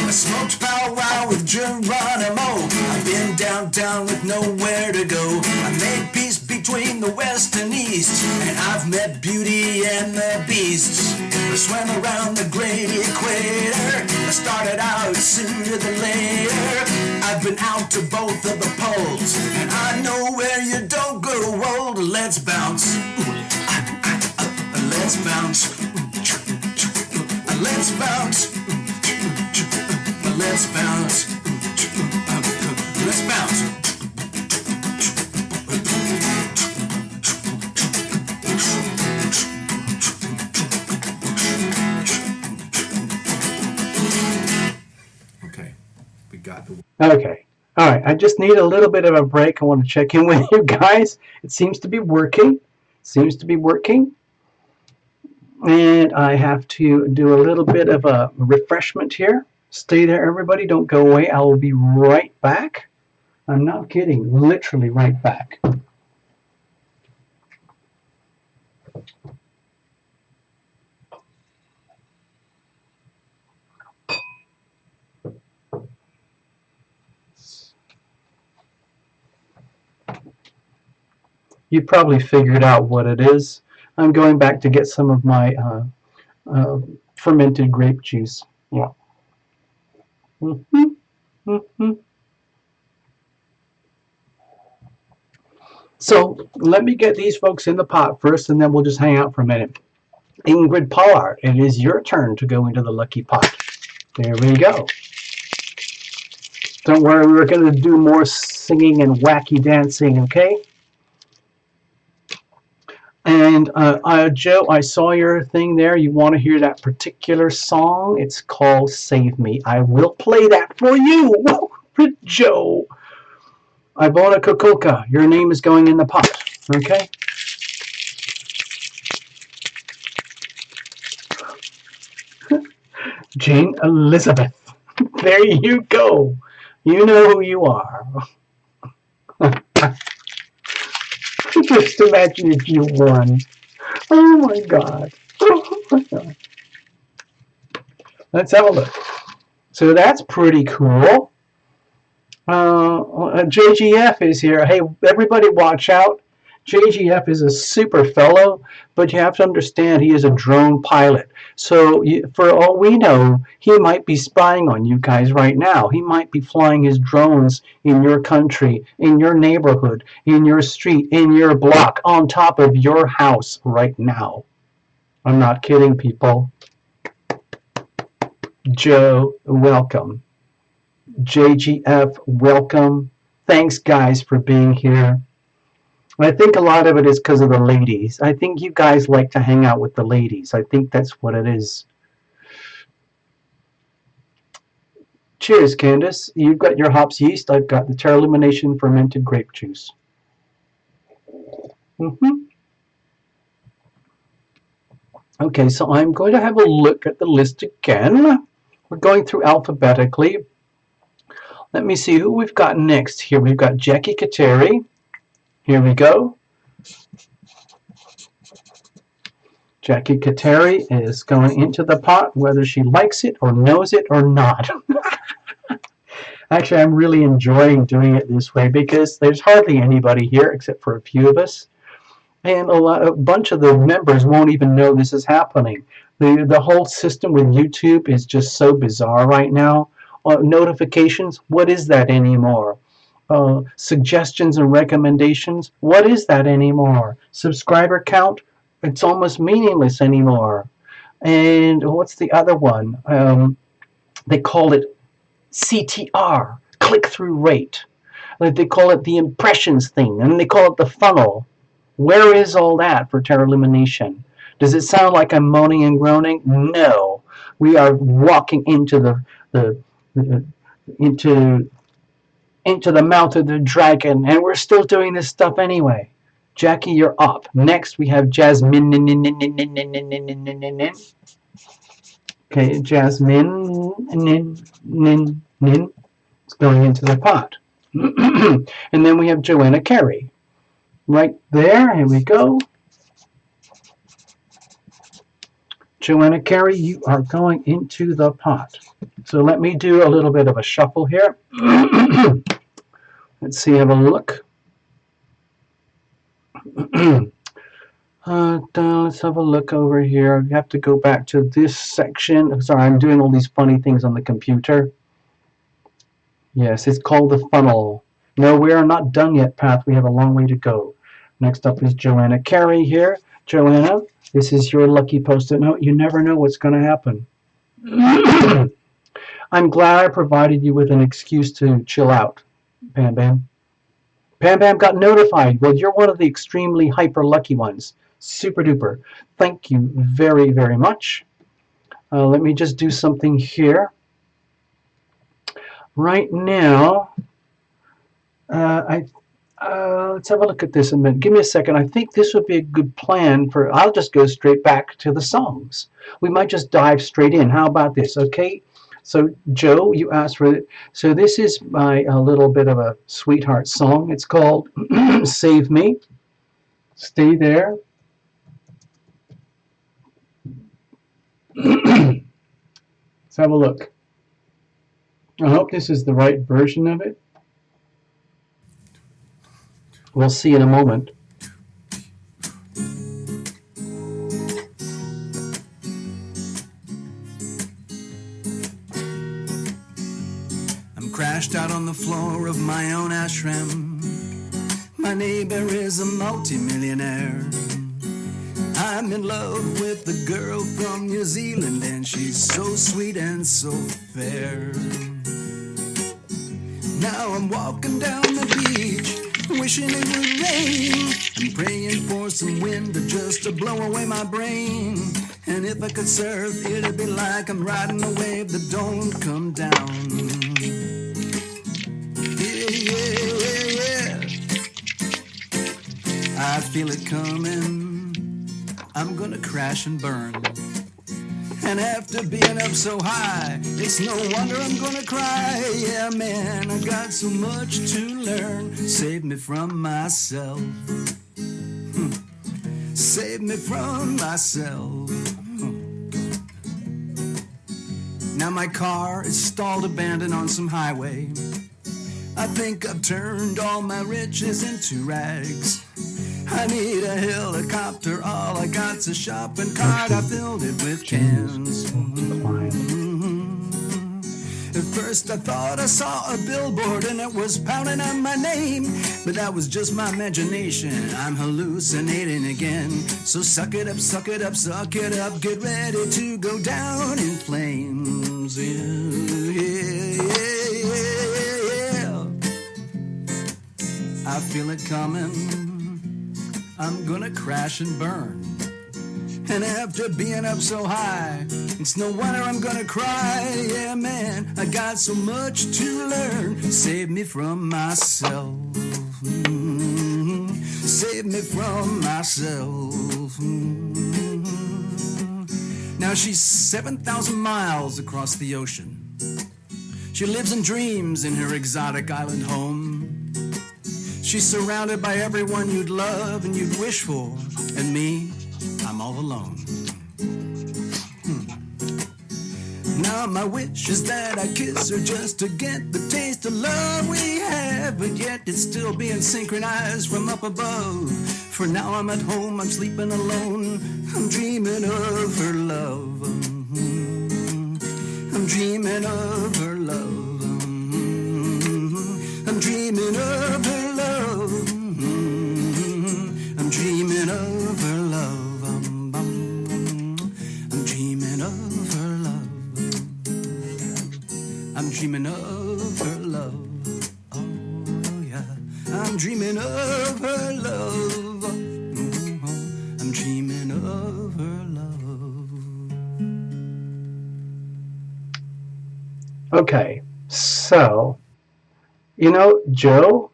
I smoked powwow with Geronimo. I've been downtown with nowhere to go. I made peace between the West and East, and I've met Beauty and the Beast. I swam around the great equator. I started out sooner than later. I've been out to both of the poles, and I know where you don't grow old. Let's bounce. Let's bounce. Let's bounce. Let's bounce. Let's bounce. Okay, we got the. Okay. All right. I just need a little bit of a break. I want to check in with you guys. It seems to be working. Seems to be working. And I have to do a little bit of a refreshment here. Stay there, everybody. Don't go away. I will be right back. I'm not kidding. Literally right back. You probably figured out what it is. I'm going back to get some of my fermented grape juice. Yeah. So let me get these folks in the pot first, and then we'll just hang out for a minute. Ingrid Pollard, it is your turn to go into the lucky pot. There we go. Don't worry, we're going to do more singing and wacky dancing, okay? And Joe, I saw your thing there. You want to hear that particular song? It's called Save Me. I will play that for you, Joe. Ivona Kokoka, your name is going in the pot, okay? Jane Elizabeth. There you go. You know who you are. Just imagine if you won. Oh my God. Let's have a look. So that's pretty cool. JGF is here. Hey, everybody watch out. JGF is a super fellow, but you have to understand he is a drone pilot. So for all we know, he might be spying on you guys right now. He might be flying his drones in your country, in your neighborhood, in your street, in your block, on top of your house right now. I'm not kidding, people. Joe, welcome. JGF, welcome. Thanks, guys, for being here. I think a lot of it is because of the ladies. I think you guys like to hang out with the ladies. I think that's what it is. Cheers, Candace. You've got your hops yeast. I've got the Terra Lumination fermented grape juice. Okay, so I'm going to have a look at the list again. We're going through alphabetically. Let me see who we've got next here. We've got Jackie Kateri. Here we go. Jackie Kateri is going into the pot, whether she likes it or knows it or not. Actually, I'm really enjoying doing it this way because there's hardly anybody here except for a few of us. And a bunch of the members won't even know this is happening. The whole system with YouTube is just so bizarre right now. Notifications, what is that anymore? Suggestions and recommendations, what is that anymore? Subscriber count, it's almost meaningless anymore. And what's the other one? They call it CTR, click-through rate. They call it the impressions thing, and they call it the funnel. Where is all that for Terra Lumination? Does it sound like I'm moaning and groaning? No. We are walking into into the mouth of the dragon, and we're still doing this stuff anyway. Jackie, you're up. Next, we have Jasmine. Okay, Jasmine is going into the pot. And then we have Joanna Carey. Right there, here we go. Joanna Carey, you are going into the pot. So let me do a little bit of a shuffle here. Let's see, have a look. Let's have a look over here. We have to go back to this section. Sorry, I'm doing all these funny things on the computer. Yes, it's called the funnel. No, we are not done yet, Path. We have a long way to go. Next up is Joanna Carey here. Joanna, this is your lucky post-it note. You never know what's going to happen. I'm glad I provided you with an excuse to chill out, Bam Bam. Bam Bam got notified. Well, you're one of the extremely hyper lucky ones. Super duper. Thank you very, very much. Let me just do something here. Right now, let's have a look at this a minute. Give me a second. I think this would be a good plan for, I'll just go straight back to the songs. We might just dive straight in. How about this? Okay. So, Joe, you asked for it. So this is my a little bit of a sweetheart song. It's called Save Me. Stay there. Let's have a look. I hope this is the right version of it. We'll see in a moment. I'm crashed out on the floor of my own ashram. My neighbor is a multimillionaire. I'm in love with the girl from New Zealand, and she's so sweet and so fair. Now I'm walking down the beach, wishing it would rain. I'm praying for some wind just to blow away my brain. And if I could surf, it'd be like I'm riding a wave that don't come down. Yeah. I feel it coming. I'm gonna crash and burn. And after being up so high, it's no wonder I'm gonna cry. Yeah, man, I got so much to learn. Save me from myself. Save me from myself. Now my car is stalled abandoned on some highway. I think I've turned all my riches into rags. I need a helicopter, all I got's a shopping cart. I filled it with cans. At first I thought I saw a billboard and it was pounding on my name. But that was just my imagination, I'm hallucinating again. So suck it up, suck it up, suck it up. Get ready to go down in flames. Yeah. I feel it coming, I'm gonna crash and burn. And after being up so high, it's no wonder I'm gonna cry. Yeah, man, I got so much to learn. Save me from myself. Save me from myself. Now she's 7,000 miles across the ocean. She lives in dreams in her exotic island home. She's surrounded by everyone you'd love and you'd wish for. And me, I'm all alone. Now my wish is that I kiss her just to get the taste of love we have, but yet it's still being synchronized from up above. For now I'm at home, I'm sleeping alone. I'm dreaming of her love. I'm dreaming of her love. I'm dreaming of her love. I'm dreaming of her love. I'm dreaming of her love. I'm dreaming of her love. Oh yeah, I'm dreaming of her love. I'm dreaming of her love. Okay, so, you know, Joe?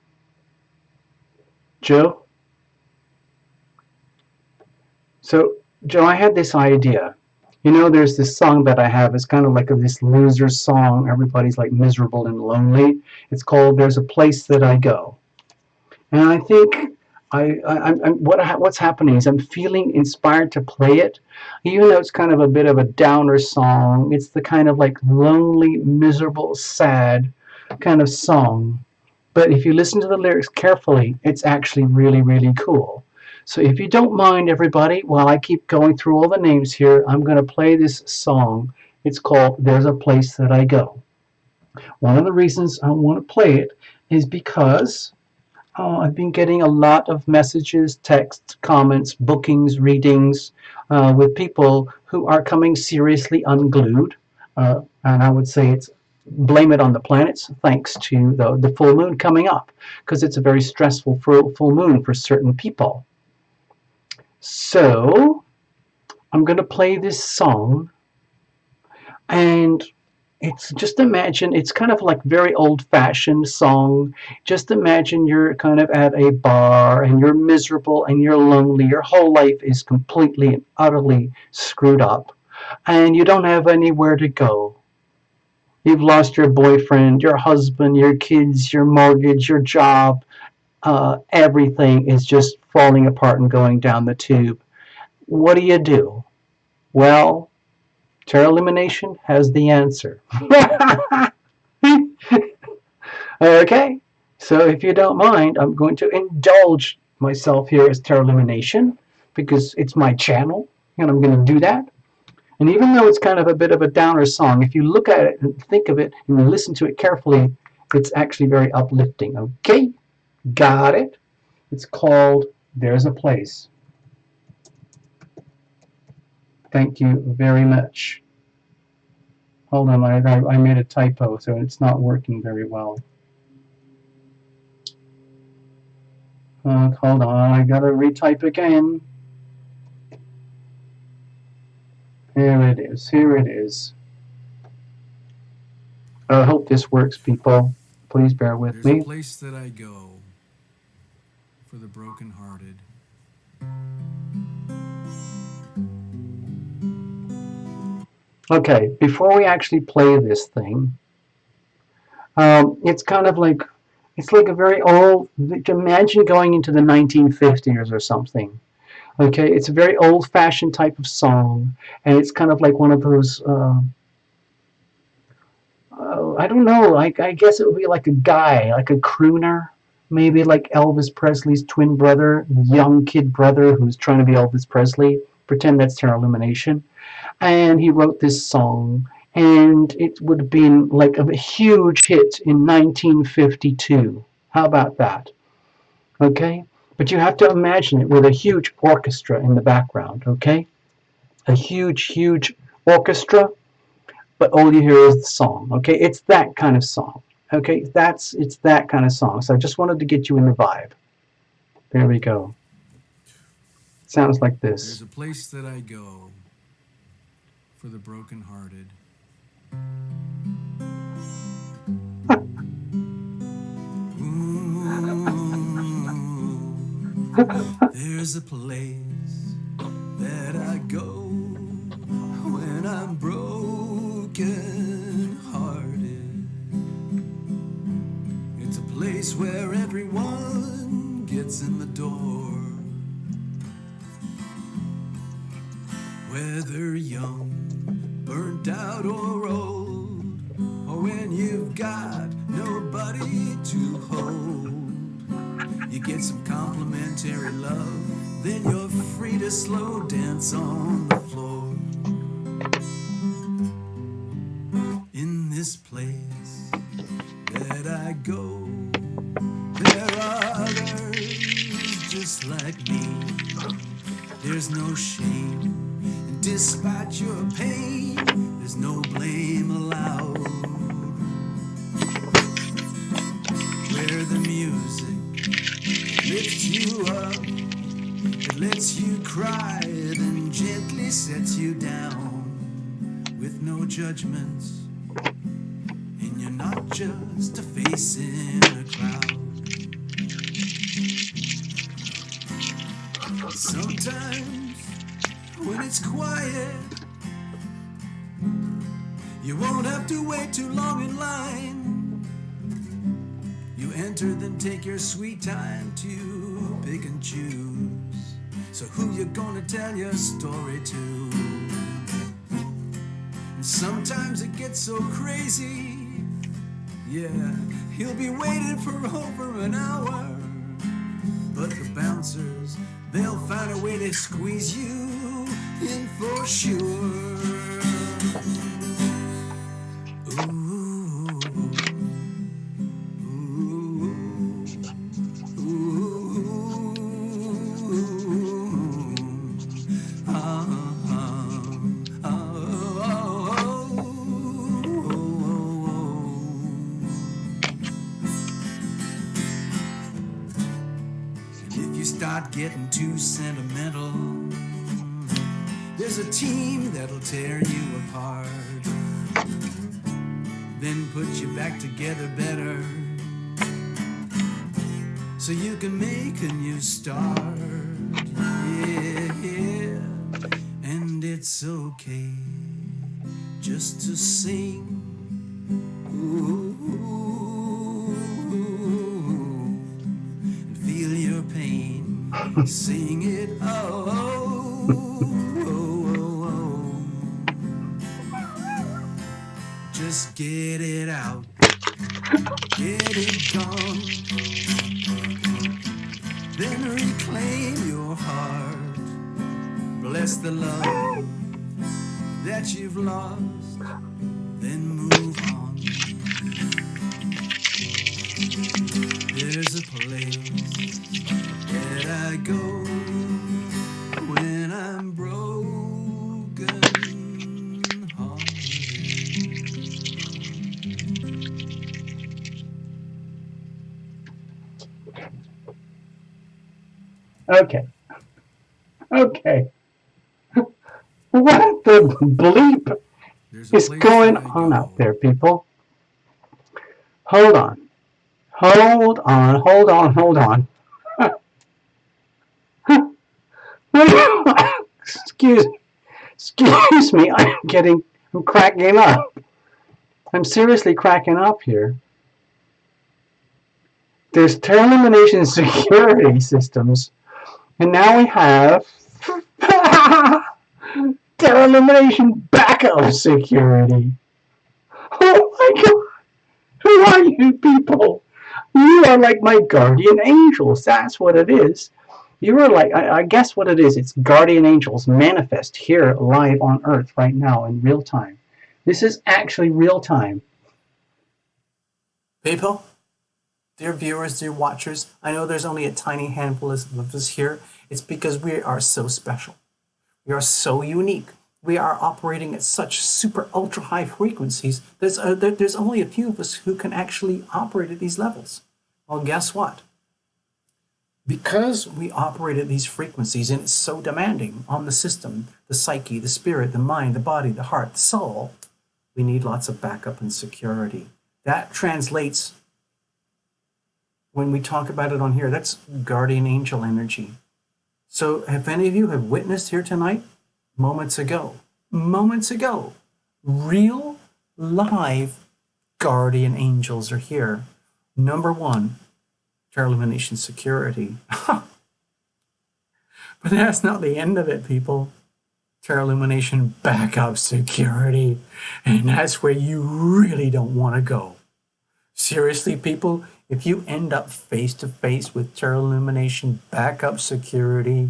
So, Joe, I had this idea. You know, there's this song that I have. It's kind of like this loser song. Everybody's like miserable and lonely. It's called "There's a Place That I Go," and I think what's happening is I'm feeling inspired to play it, even though it's kind of a bit of a downer song. It's the kind of like lonely, miserable, sad kind of song. But if you listen to the lyrics carefully, it's actually really, really cool. So if you don't mind, everybody, while I keep going through all the names here, I'm going to play this song. It's called "There's a Place That I Go." One of the reasons I want to play it is because I've been getting a lot of messages, texts, comments, bookings, readings with people who are coming seriously unglued. And I would say it's blame it on the planets, thanks to the full moon coming up, because it's a very stressful full moon for certain people. So I'm going to play this song, and it's just imagine it's kind of like very old-fashioned song. Just imagine you're kind of at a bar and you're miserable and you're lonely. Your whole life is completely and utterly screwed up, and you don't have anywhere to go. You've lost your boyfriend, your husband, your kids, your mortgage, your job. Everything is just falling apart and going down the tube. What do? Well, Terra Lumination has the answer. Okay, so if you don't mind, I'm going to indulge myself here as Terra Lumination because it's my channel, and I'm going to do that. And even though it's kind of a bit of a downer song, if you look at it and think of it and listen to it carefully, it's actually very uplifting. Okay, got it? It's called "There's a Place." Thank you very much. Hold on, I made a typo, so it's not working very well. Hold on, I gotta retype again. Here it is, here it is. I hope this works, people. Please bear with me. There's a place that I go for the brokenhearted. Okay, before we actually play this thing, it's kind of like it's like a very old. Imagine going into the 1950s or something. Okay, it's a very old-fashioned type of song, and it's kind of like one of those. I don't know. Like I guess it would be like a guy, like a crooner, maybe like Elvis Presley's twin brother, young kid brother who's trying to be Elvis Presley. Pretend that's Terra Illumination, and he wrote this song, and it would have been like a huge hit in 1952. How about that? Okay, but you have to imagine it with a huge orchestra in the background. Okay, a huge orchestra, but all you hear is the song. Okay, it's that kind of song. Okay, it's that kind of song. So I just wanted to get you in the vibe. There we go. Sounds like There's this. a place that I go for the brokenhearted. There's a place that I go when I'm broken hearted. It's a place where everyone gets in the door, whether young, burnt out or old, or when you've got nobody to hold. You get some complimentary love, then you're free to slow dance on the floor. In this place that I go, there are others just like me. There's no shame, and despite your pain, there's no blame allowed. Where the music lifts you up, it lets you cry, then gently sets you down with no judgments, and you're not just a face in a crowd. Sometimes when it's quiet, you won't have to wait too long in line. You enter, then take your sweet time to pick and choose. So who you gonna tell your story to? And sometimes it gets so crazy, yeah, he'll be waiting for over an hour. But the bouncers, they'll find a way to squeeze you in for sure. Start getting too sentimental, there's a team that'll tear you apart, then put you back together better, so you can make a new start. Yeah, and it's okay just to sing. Ooh, and feel your pain. Sing it, oh, just get it out, get it gone, then reclaim your heart, bless the love that you've lost, then move on. There's a place that I go when I'm broken hearted. Okay. What the bleep There's a is place going that I on go. out there, people? Hold on. Excuse me, I'm I'm cracking up. I'm seriously cracking up here. There's termination security systems, and now we have termination backup security. Oh my god! Who are you people? You are like my guardian angels. That's what it is. You are like, I guess what it is. It's guardian angels manifest here live on Earth right now in real time. This is actually real time. People, dear viewers, dear watchers, I know there's only a tiny handful of us here. It's because we are so special. We are so unique. We are operating at such super ultra high frequencies. There's only a few of us who can actually operate at these levels. Well, guess what? Because we operate at these frequencies and it's so demanding on the system, the psyche, the spirit, the mind, the body, the heart, the soul, we need lots of backup and security. That translates, when we talk about it on here, that's guardian angel energy. So if any of you have witnessed here tonight, moments ago, real live guardian angels are here. Number one, Illumination security. But that's not the end of it, people. Illumination backup security. And that's where you really don't want to go. Seriously, people, if you end up face to face with Illumination backup security,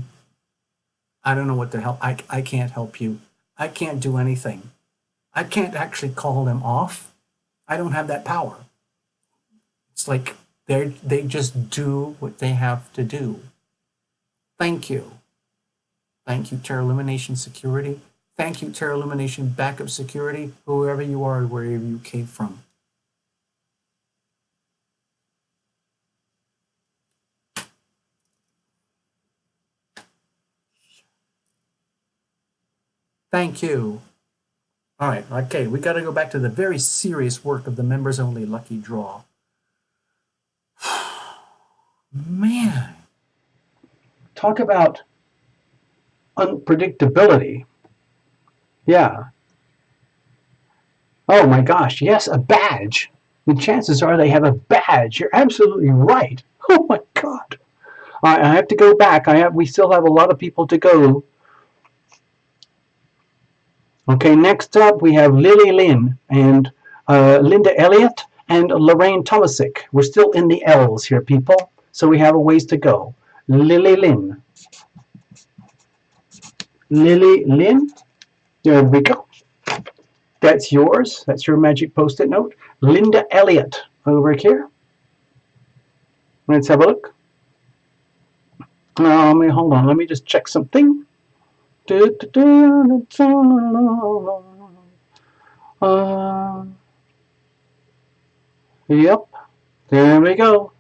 I don't know what the hell. I can't help you. I can't do anything. I can't actually call them off. I don't have that power. It's like they just do what they have to do. Thank you. Thank you, Illumination security. Thank you, Illumination backup security, whoever you are, wherever you came from. Thank you. All right, okay, we got to go back to the very serious work of the members only lucky draw. Man. Talk about unpredictability. Yeah. Oh my gosh, yes, a badge. The chances are they have a badge. You're absolutely right. Oh my god. I have to go back. We still have a lot of people to go. Okay, next up we have Lily Lynn and Linda Elliott and Lorraine Tomasic. We're still in the L's here, people. So we have a ways to go. Lily Lynn. Lily Lynn. There we go. That's yours. That's your magic post-it note. Linda Elliott over here. Let's have a look. Hold on. Let me just check something. Yep. There we go.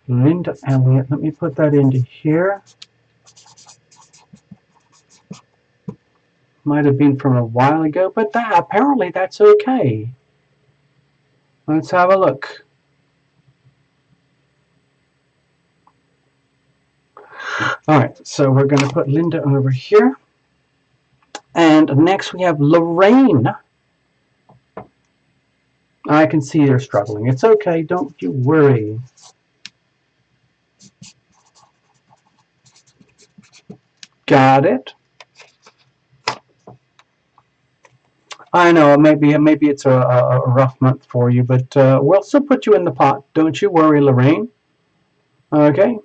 Linda Elliott. Let me put that into here. Might have been from a while ago, but apparently that's okay. Let's have a look. All right, so we're going to put Linda over here. And next we have Lorraine. I can see they're struggling. It's okay, don't you worry. Got it. I know, maybe it's a rough month for you, but we'll still put you in the pot. Don't you worry, Lorraine. Okay.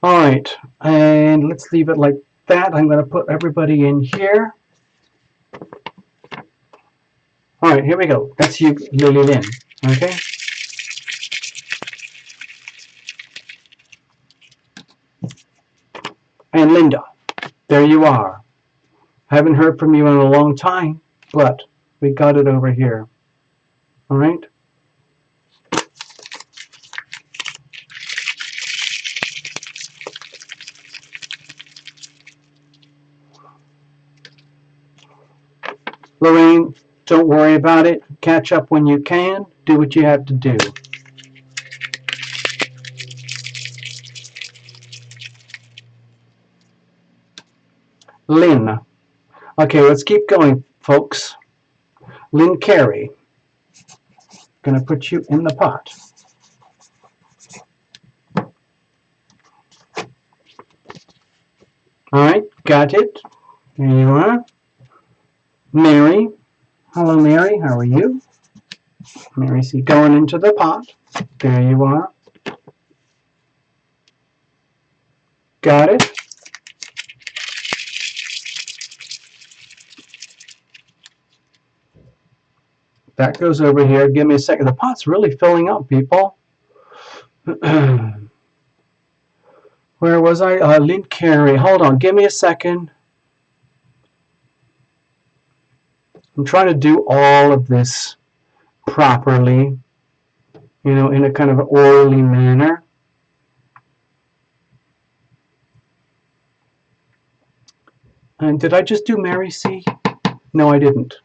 All right, and let's leave it like that. I'm going to put everybody in here. All right, here we go. That's you, Lily Lynn. Okay. And Linda, there you are. Haven't heard from you in a long time, but we got it over here. All right. Lorraine, don't worry about it. Catch up when you can. Do what you have to do. Lynn. Okay, let's keep going, folks. Lynn Carey. Gonna put you in the pot. Alright, got it. There you are. Mary. Hello, Mary. How are you? Mary C. Going into the pot. There you are. Got it. That goes over here. Give me a second. The pot's really filling up, people. Where was I? Lynn Carey. Hold on. Give me a second. I'm trying to do all of this properly, you know, in a kind of orderly manner. And did I just do Mary C? No, I didn't.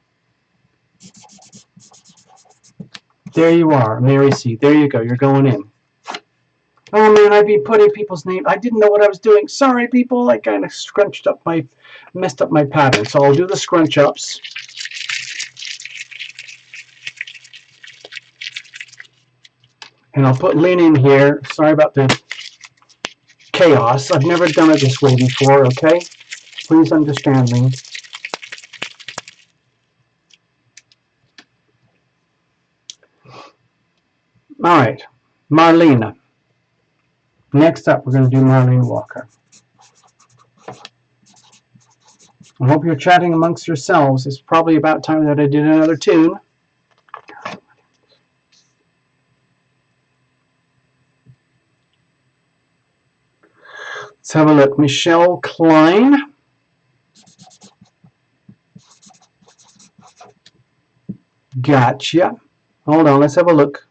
There you are, Mary C. There you go. You're going in. Oh man, I'd be putting people's names. I didn't know what I was doing. Sorry, people. I kind of messed up my pattern. So I'll do the scrunch ups. And I'll put Lynn in here. Sorry about the chaos. I've never done it this way before, okay? Please understand me. All right, Marlena. Next up, we're going to do Marlene Walker. I hope you're chatting amongst yourselves. It's probably about time that I did another tune. Let's have a look. Michelle Klein. Gotcha. Hold on, let's have a look.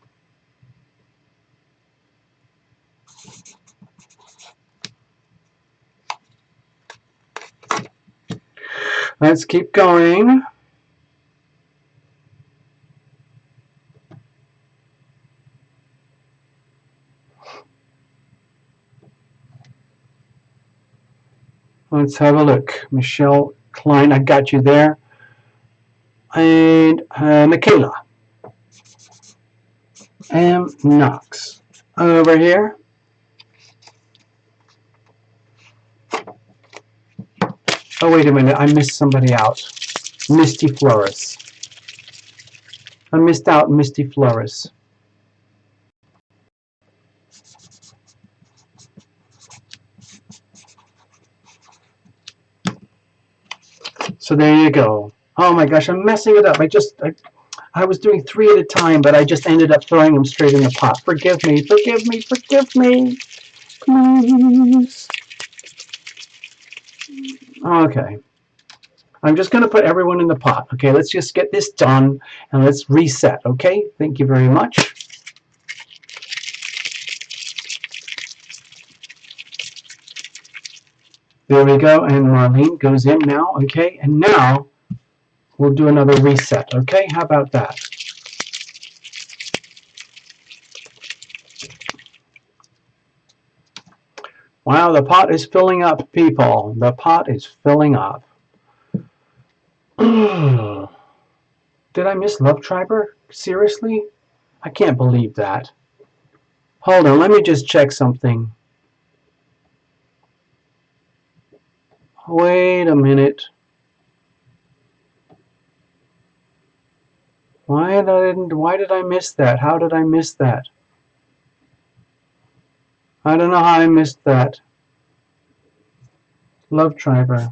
Let's keep going. Let's have a look. Michelle Klein, I got you there. And Michaela. M. Knox. Over here. Oh, wait a minute. I missed somebody out. Misty Flores. I missed out Misty Flores. So there you go. Oh my gosh, I'm messing it up. I was doing 3 at a time, but I just ended up throwing them straight in the pot. Forgive me, forgive me, forgive me. Please. Okay. I'm just going to put everyone in the pot. Okay, let's just get this done and let's reset. Okay, thank you very much. There we go, and Marlene goes in now. Okay, and now we'll do another reset. Okay, how about that? Wow, the pot is filling up, people. The pot is filling up. Did I miss Love Triber? Seriously? I can't believe that. Hold on, let me just check something. Wait a minute. Why did I miss that? How did I miss that? I don't know how I missed that. Love Triber.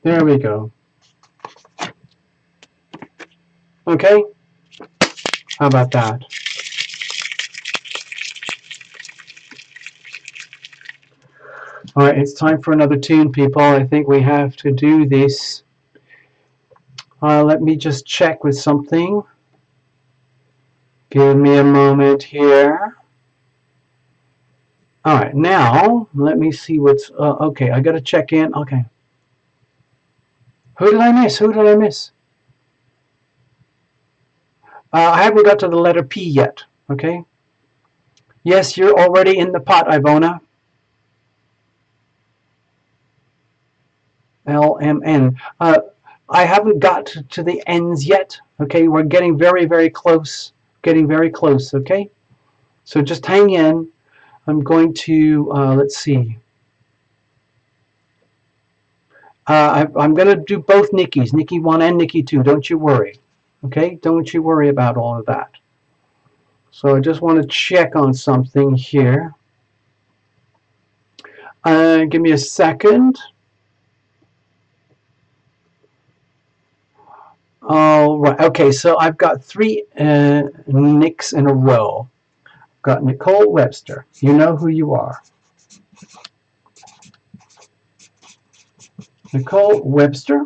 There we go. Okay? How about that? Alright, it's time for another tune, people. I think we have to do this. Let me just check with something. Give me a moment here. Alright, now, let me see what's... okay, I gotta check in. Okay. Who did I miss? Who did I miss? I haven't got to the letter P yet. Okay. Yes, you're already in the pot, Ivona. LMN. I haven't got to the ends yet. Okay, we're getting very, very close. Getting very close. Okay, so just hang in. I'm going to let's see. I'm going to do both Nikki's, Nikki 1 and Nikki 2. Don't you worry. Okay, don't you worry about all of that. So I just want to check on something here. Give me a second. All right. Okay, so I've got 3 Nicks in a row. I've got Nicole Webster. You know who you are. Nicole Webster.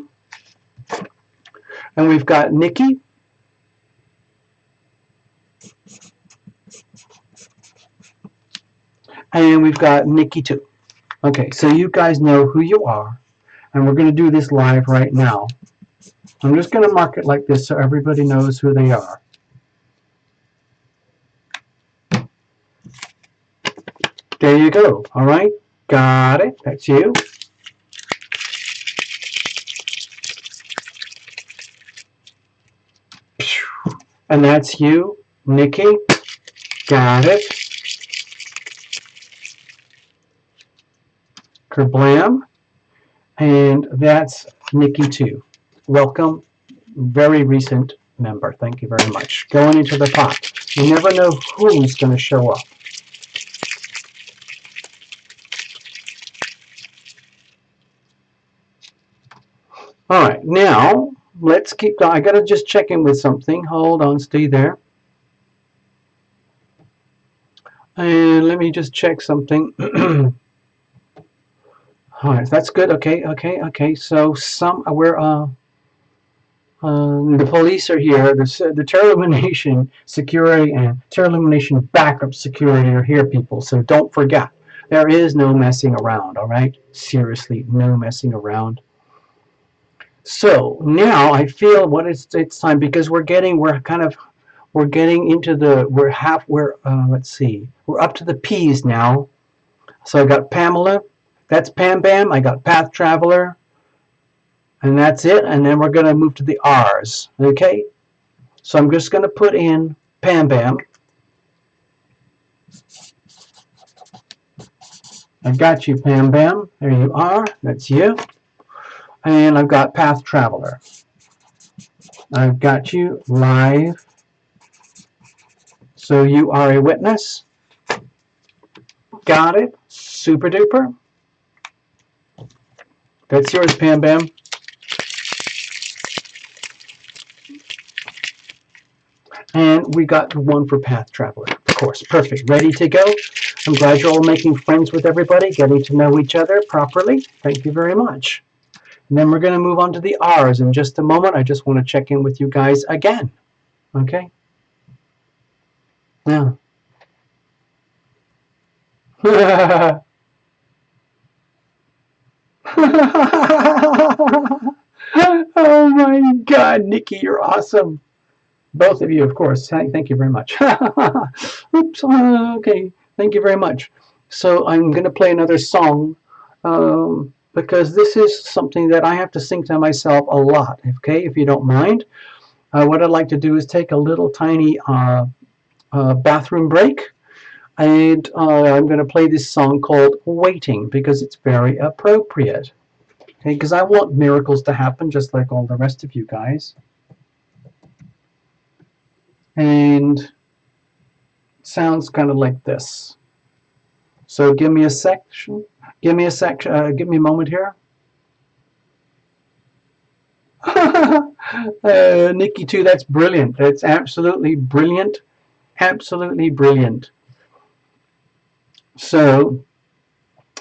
And we've got Nikki. And we've got Nikki too. Okay, so you guys know who you are. And we're going to do this live right now. I'm just going to mark it like this so everybody knows who they are. There you go. All right. Got it. That's you. And that's you, Nikki. Got it. Kerblam. And that's Nikki too. Welcome. Very recent member. Thank you very much. Going into the pot. You never know who's going to show up. All right, now let's keep going. I got to just check in with something. Hold on, stay there. And let me just check something. All right, that's good. Okay. So the police are here. The Terror Elimination Security and Terror Elimination Backup Security are here, people. So don't forget, there is no messing around. All right, seriously, no messing around. So now I feel it's time because we're getting into the let's see, we're up to the P's now. So I got Pamela, that's Pam Bam. I got Path Traveler, and that's it. And then we're going to move to the R's. Okay, so I'm just going to put in Pam Bam. I've got you, Pam Bam. There you are. That's you. And I've got Path Traveler. I've got you live. So you are a witness. Got it. Super duper. That's yours, Pam Bam. And we got one for Path Traveler, of course. Perfect. Ready to go. I'm glad you're all making friends with everybody, getting to know each other properly. Thank you very much. And then we're going to move on to the R's in just a moment. I just want to check in with you guys again. Okay? Now. Oh my God, Nikki, you're awesome. Both of you, of course. Thank you very much. Oops. Okay. Thank you very much. So I'm going to play another song because this is something that I have to sing to myself a lot. Okay, if you don't mind. What I'd like to do is take a little tiny bathroom break. And I'm going to play this song called Waiting because it's very appropriate. Okay, because I want miracles to happen just like all the rest of you guys. And it sounds kind of like this. So give me a section. Give me a moment here. Nikki too, that's brilliant. That's absolutely brilliant. Absolutely brilliant. So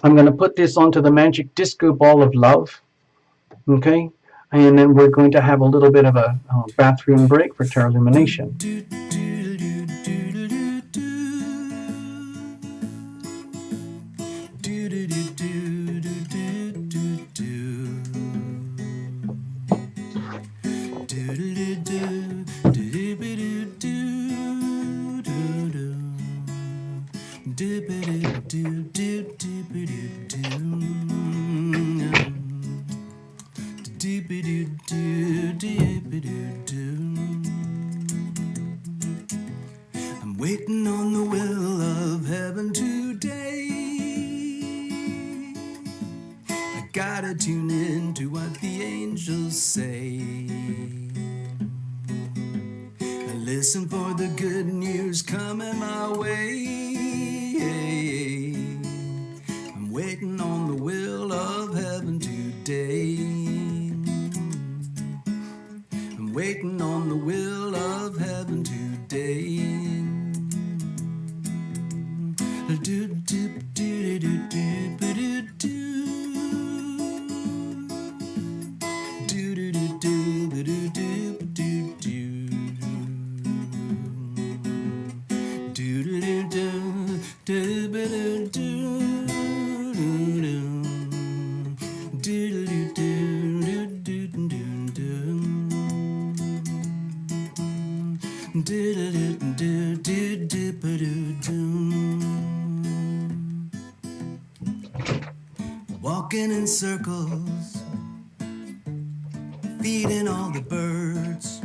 I'm going to put this onto the magic disco ball of love. Okay? And then we're going to have a little bit of a bathroom break for Terror Illumination. waiting on the will of heaven today. I gotta tune in to what the angels say. I listen for the good news coming my way. I'm waiting on the will of heaven today. I'm waiting on the will of heaven today. Walking in circles, feeding all the birds,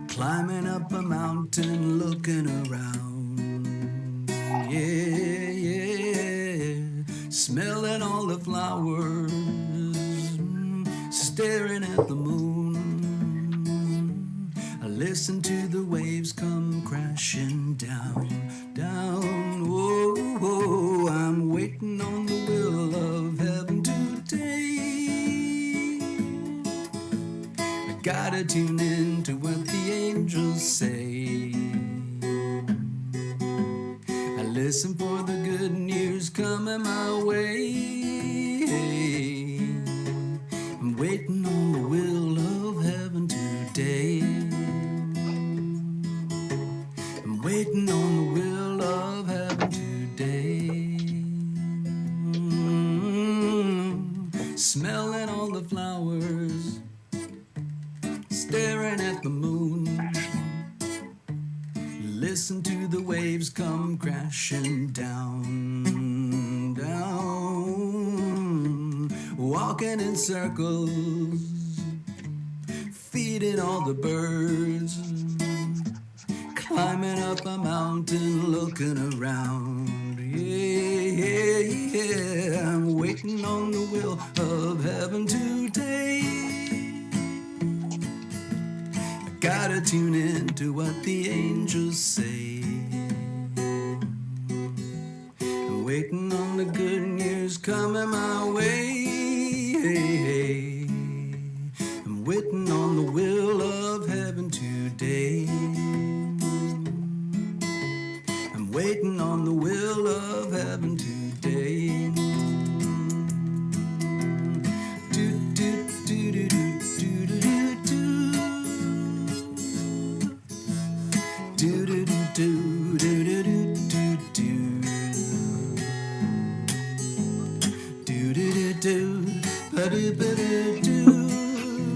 climbing up a mountain, looking around. Yeah, yeah, smelling all the flowers, staring at the moon. I listen to the waves come crashing down, down. Oh, oh, I'm waiting on the will of heaven today. I gotta tune in to what the angels say. I listen for the good news coming my way. I'm waiting on the will of heaven today. I'm waiting on the will of heaven today. Smelling all the flowers, staring at the moon. Listen to the waves come crashing down, down. Walking in circles, feeding all the birds, climbing up a mountain, looking around. Yeah, yeah, yeah. I'm waiting on the will of heaven today. I gotta tune in to what the angels say. I'm waiting on the good news coming my way. I'm waiting on the will of heaven today. I'm waiting on the will of heaven today. Do, do, do, do, do, do, do, do. Do, do, do, do, do, do, do, do. Do, do, do, do, ba-do, ba-do, do,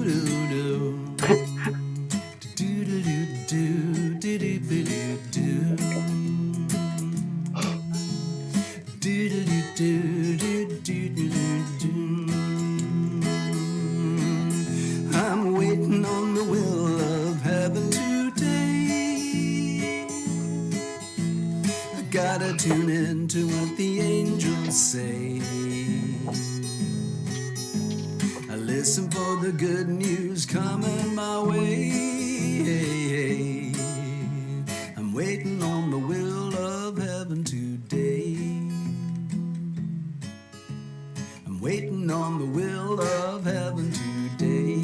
do, do. Do, do, do, do, do, do, ba-do, do. I'm waiting on the will of heaven today. I gotta tune in to what the angels say. I listen for the good news coming my way. I'm waiting on the will of heaven today. I'm waiting on the will of heaven today.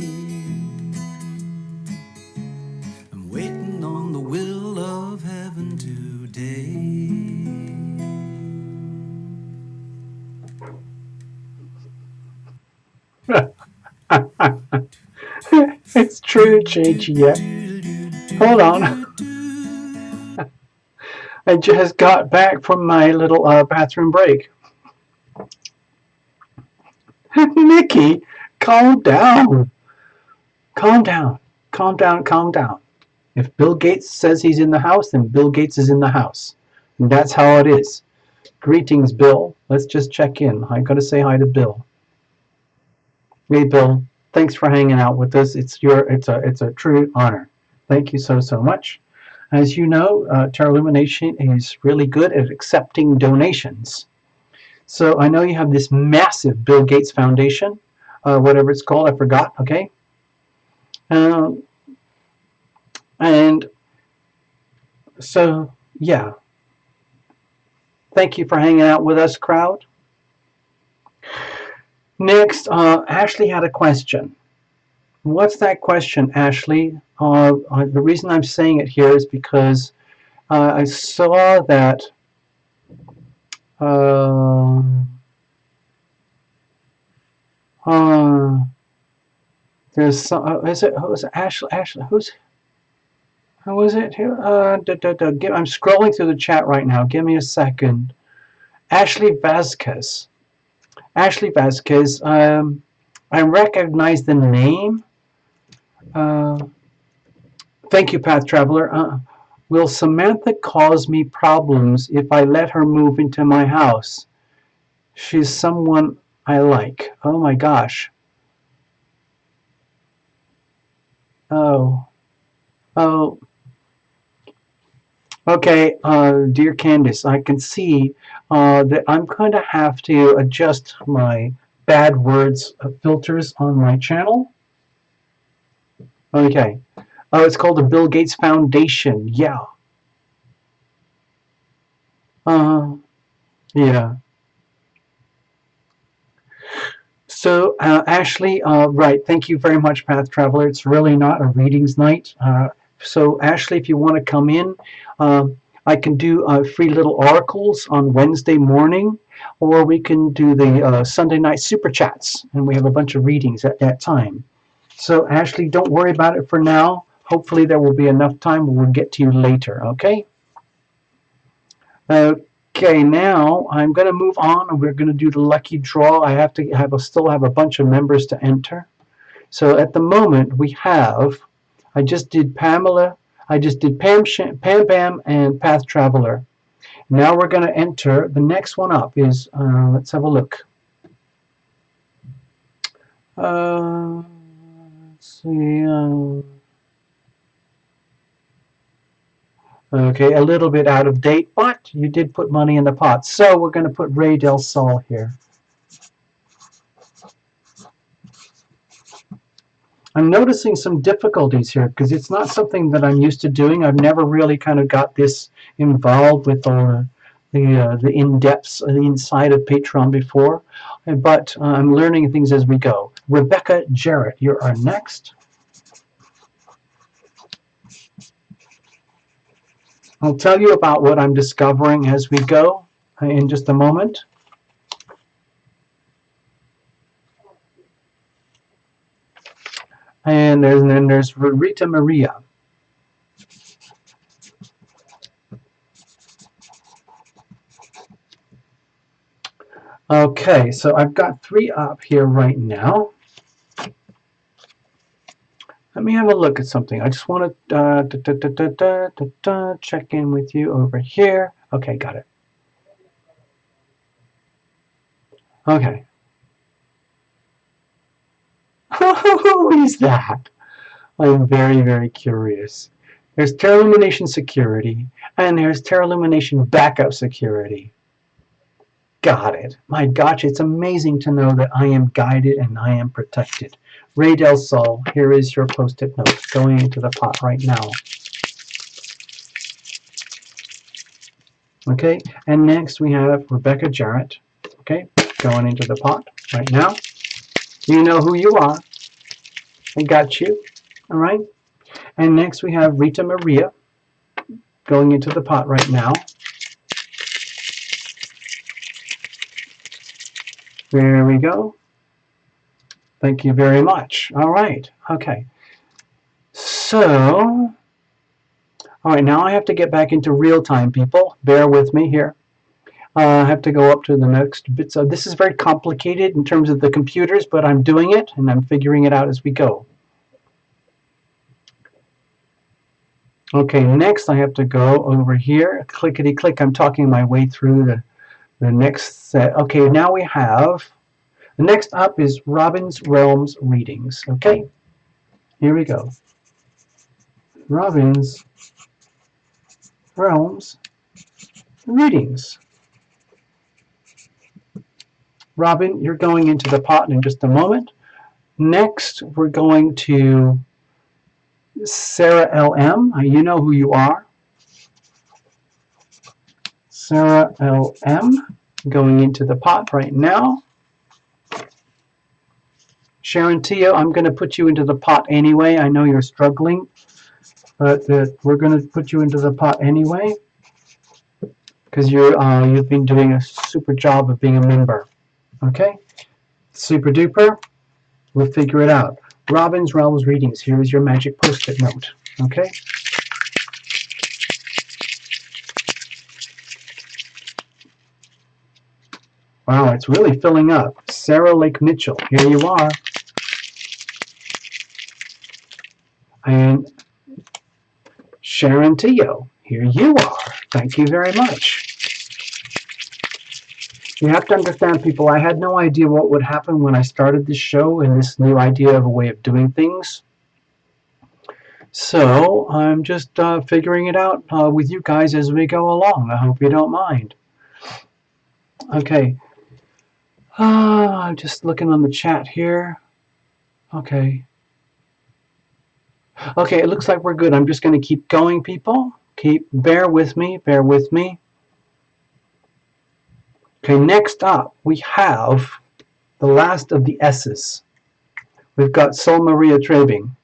I'm waiting on the will of heaven today. It's true, JGF. Hold on. I just got back from my little bathroom break. Nikki, calm down. Calm down. Calm down. Calm down. If Bill Gates says he's in the house, then Bill Gates is in the house. And that's how it is. Greetings, Bill. Let's just check in. I gotta say hi to Bill. Hey, Bill. Thanks for hanging out with us. It's a true honor. Thank you so much. As you know, Tarot Lumination is really good at accepting donations. So I know you have this massive Bill Gates Foundation, whatever it's called, I forgot, okay? And so, yeah. Thank you for hanging out with us, crowd. Next, Ashley had a question. What's that question, Ashley? The reason I'm saying it here is because I saw that there's some. Is it who's Ashley? Ashley, who is it? I'm scrolling through the chat right now. Give me a second. Ashley Vasquez. Ashley Vasquez. I recognize the name. Thank you, Path Traveler. Will Samantha cause me problems if I let her move into my house? She's someone I like. Oh my gosh. Oh. Okay, dear Candice, I can see that I'm going to have to adjust my bad words filters on my channel. Okay. Oh, it's called the Bill Gates Foundation. Yeah. Yeah. So, Ashley, right. Thank you very much, Path Traveler. It's really not a readings night. So, Ashley, if you want to come in, I can do free little oracles on Wednesday morning, or we can do the Sunday night super chats, and we have a bunch of readings at that time. So, Ashley, don't worry about it for now. Hopefully, there will be enough time. We'll get to you later, okay? Okay, now I'm going to move on, and we're going to do the lucky draw. I have to still have a bunch of members to enter. So at the moment, we have, I just did Pamela, I just did Pam, and Path Traveler. Now we're going to enter. The next one up is, let's have a look. Let's see. Okay, a little bit out of date, but you did put money in the pot. So we're going to put Ray Del Sol here. I'm noticing some difficulties here because it's not something that I'm used to doing. I've never really kind of got this involved with all the in-depths, the inside of Patreon before, but I'm learning things as we go. Rebecca Jarrett, you're our next. I'll tell you about what I'm discovering as we go in just a moment. And then there's Rita Maria. Okay, so I've got 3 up here right now. Let me have a look at something. I just want to check in with you over here. Okay, got it. Okay. Who is that? I'm very, very curious. There's Tarot Lumination Security, and there's Tarot Lumination Backup Security. Got it. My gosh, it's amazing to know that I am guided and I am protected. Ray Del Sol, here is your post-it note going into the pot right now. Okay, and next we have Rebecca Jarrett. Okay, going into the pot right now. You know who you are. I got you. All right. And next we have Rita Maria going into the pot right now. There we go. Thank you very much. All right. Okay. So, all right, now I have to get back into real time, people. Bear with me here. I have to go up to the next bit. So this is very complicated in terms of the computers, but I'm doing it and I'm figuring it out as we go. Okay, next I have to go over here. Clickety click. I'm talking my way through the next set. Okay, now we have, the next up is Robin's Realms readings. Okay, here we go. Robin's realms readings. Robin, you're going into the pot in just a moment. Next, we're going to Sarah LM. You know who you are. Sarah LM going into the pot right now. Sharon Tio, I'm going to put you into the pot anyway. I know you're struggling, but we're going to put you into the pot anyway because you've been doing a super job of being a member. Okay? Super duper. We'll figure it out. Robin's Realms Readings. Here is your magic post-it note. Okay? Wow, it's really filling up. Sarah Lake Mitchell, here you are. And Sharon Tio, here you are. Thank you very much. You have to understand, people, I had no idea what would happen when I started this show and this new idea of a way of doing things. So I'm just figuring it out with you guys as we go along. I hope you don't mind. Okay. I'm just looking on the chat here. Okay. Okay, it looks like we're good. I'm just going to keep going, people. Bear with me, bear with me. Okay, next up, we have the last of the S's. We've got Sol Maria Trebing.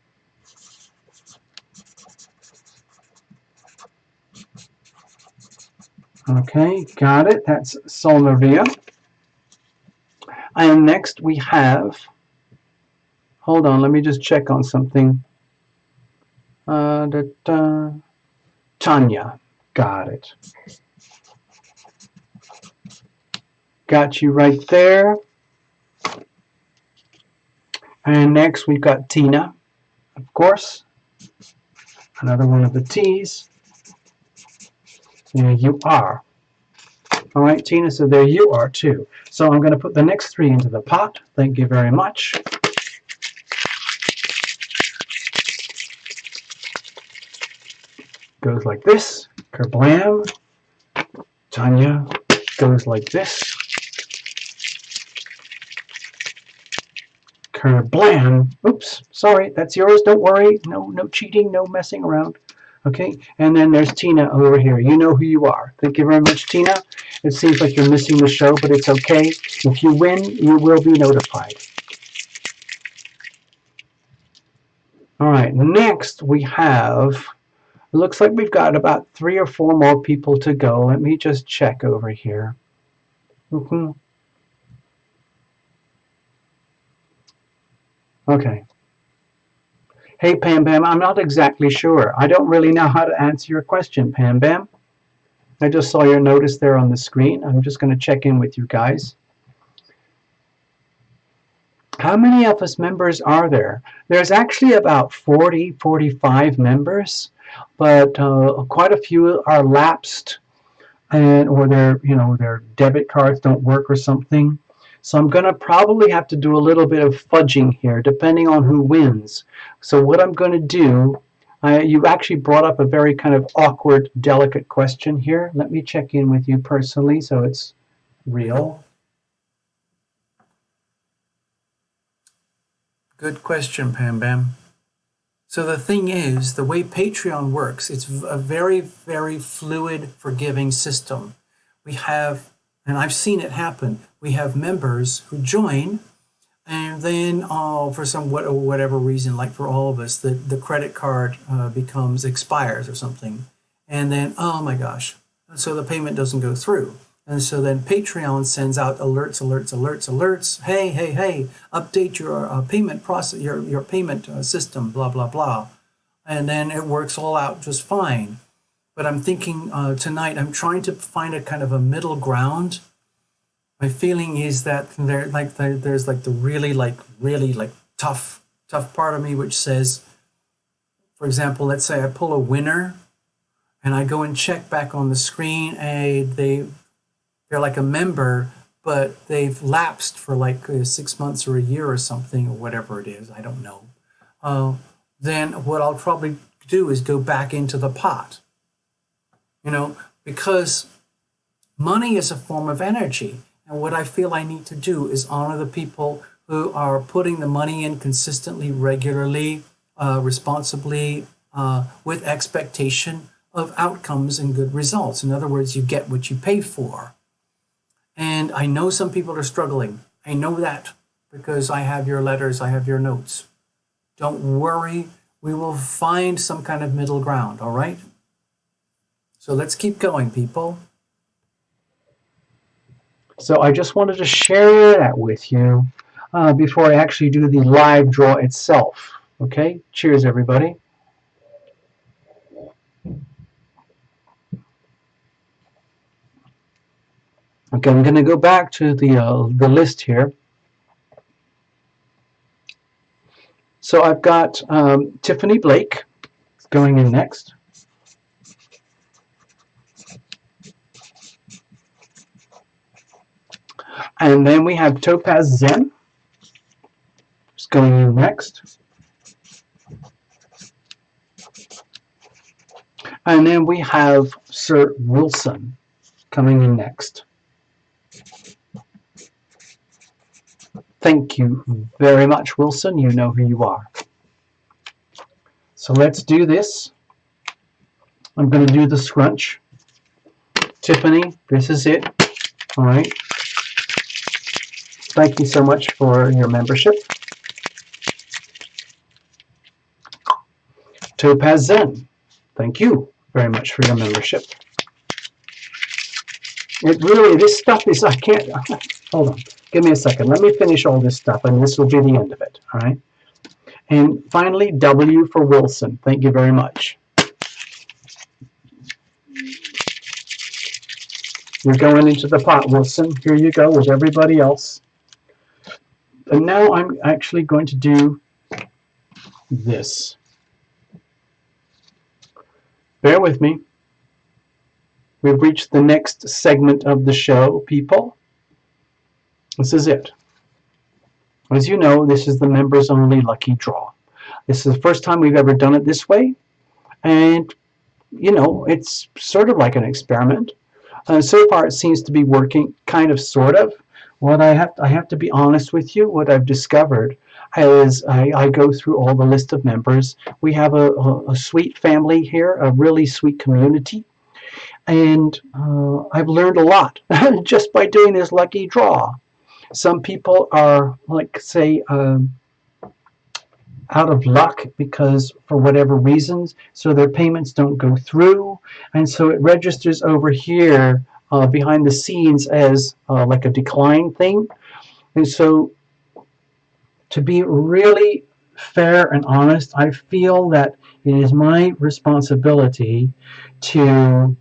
Okay, got it. That's Sol Maria. And next we have, hold on, let me just check on something. Tanya, got it. Got you right there. And next we've got Tina, of course. Another one of the T's. There you are. All right, Tina, so there you are too. So I'm going to put the next three into the pot. Thank you very much. Goes like this. Kerblam. Tanya goes like this. Kerblam. Oops, sorry, that's yours. Don't worry. No cheating, no messing around. Okay, and then there's Tina over here. You know who you are. Thank you very much, Tina. It seems like you're missing the show, but it's okay. If you win, you will be notified. All right, next we have, it looks like we've got about 3 or 4 more people to go. Let me just check over here. Okay. Hey, Pam Bam, I'm not exactly sure. I don't really know how to answer your question, Pam Bam. I just saw your notice there on the screen. I'm just going to check in with you guys. How many of us members are there? There's actually about 40, 45 members, but quite a few are lapsed, or their debit cards don't work or something. So I'm going to probably have to do a little bit of fudging here, depending on who wins. So what I'm going to do, you actually brought up a very kind of awkward, delicate question here. Let me check in with you personally so it's real. Good question, Pam Bam. So the thing is, the way Patreon works, it's a very, very fluid, forgiving system. We have, and I've seen it happen, we have members who join, and then for some whatever reason, like for all of us, the credit card expires or something. And then, oh my gosh, so the payment doesn't go through. And so then Patreon sends out alerts. Hey, update your payment process, your payment system, blah, blah, blah. And then it works all out just fine. But I'm thinking tonight, I'm trying to find a kind of a middle ground. My feeling is that there's the really tough part of me which says, for example, let's say I pull a winner and I go and check back on the screen, they're like a member, but they've lapsed for like 6 months or a year or something, or whatever it is, I don't know. Then what I'll probably do is go back into the pot. because money is a form of energy. And what I feel I need to do is honor the people who are putting the money in consistently, regularly, responsibly, with expectation of outcomes and good results. In other words, you get what you pay for. And I know some people are struggling. I know that because I have your letters, I have your notes. Don't worry, we will find some kind of middle ground, all right? So let's keep going, people. So I just wanted to share that with you before I actually do the live draw itself. Okay, cheers, everybody. Okay, I'm going to go back to the list here. So I've got Tiffany Blake going in next. And then we have Topaz Zen who's going in next. And then we have Sir Wilson coming in next. Thank you very much, Wilson. You know who you are. So let's do this. I'm going to do the scrunch. Tiffany, this is it. All right. Thank you so much for your membership. Topaz Zen, thank you very much for your membership. It really, this stuff is, I can't, hold on, give me a second. Let me finish all this stuff and this will be the end of it, all right? And finally, W for Wilson, thank you very much. You're going into the pot, Wilson. Here you go with everybody else. And now I'm actually going to do this. Bear with me. We've reached the next segment of the show, people. This is it. As you know, this is the members only lucky draw. This is the first time we've ever done it this way. And, you know, it's sort of like an experiment. So far, it seems to be working kind of, sort of. What I have to be honest with you, what I've discovered is I go through all the list of members. We have a sweet family here, a really sweet community. And I've learned a lot just by doing this lucky draw. Some people are, like, say, out of luck because for whatever reasons, so their payments don't go through. And so it registers over here behind the scenes as like a decline thing. And so to be really fair and honest, I feel that it is my responsibility to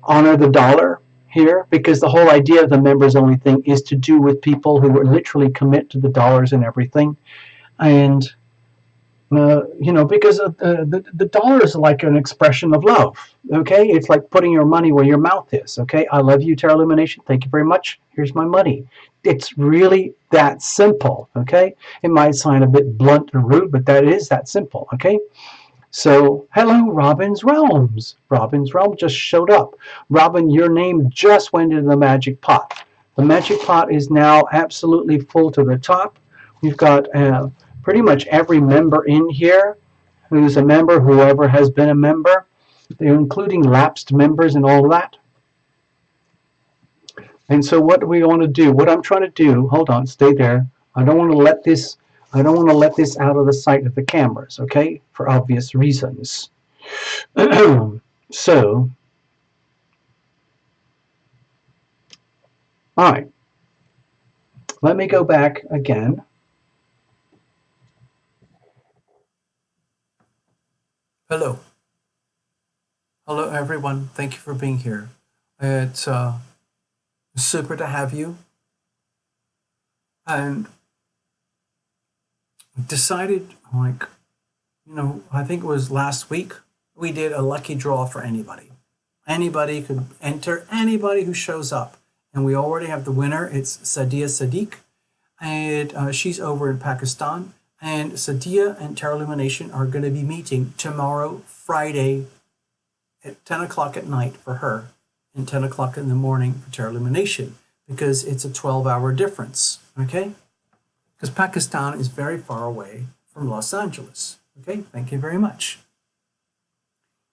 honor the dollar here, because the whole idea of the members only thing is to do with people who literally commit to the dollars and everything. And you know, because the dollar is like an expression of love, okay? It's like putting your money where your mouth is, okay? I love you, Terra Lumination. Thank you very much. Here's my money. It's really that simple, okay? It might sound a bit blunt and rude, but that is that simple, okay? So, hello, Robin's Realms. Robin's Realm just showed up. Robin, your name just went into the magic pot. The magic pot is now absolutely full to the top. We've got pretty much every member in here who's a member, whoever has been a member, including lapsed members and all that. And so what do we want to do? What I'm trying to do, hold on, stay there. I don't want to let this out of the sight of the cameras, okay? For obvious reasons. So, all right. Let me go back again. Hello. Hello, everyone. Thank you for being here. It's super to have you. And decided, like, you know, I think it was last week, we did a lucky draw for anybody. Anybody could enter, anybody who shows up. And we already have the winner. It's Sadia Sadiq. And she's over in Pakistan. And Sadia and Terra Lumination are going to be meeting tomorrow, Friday, at 10 o'clock at night for her and 10 o'clock in the morning for Terra Lumination, because it's a 12-hour difference, okay? Because Pakistan is very far away from Los Angeles, okay? Thank you very much.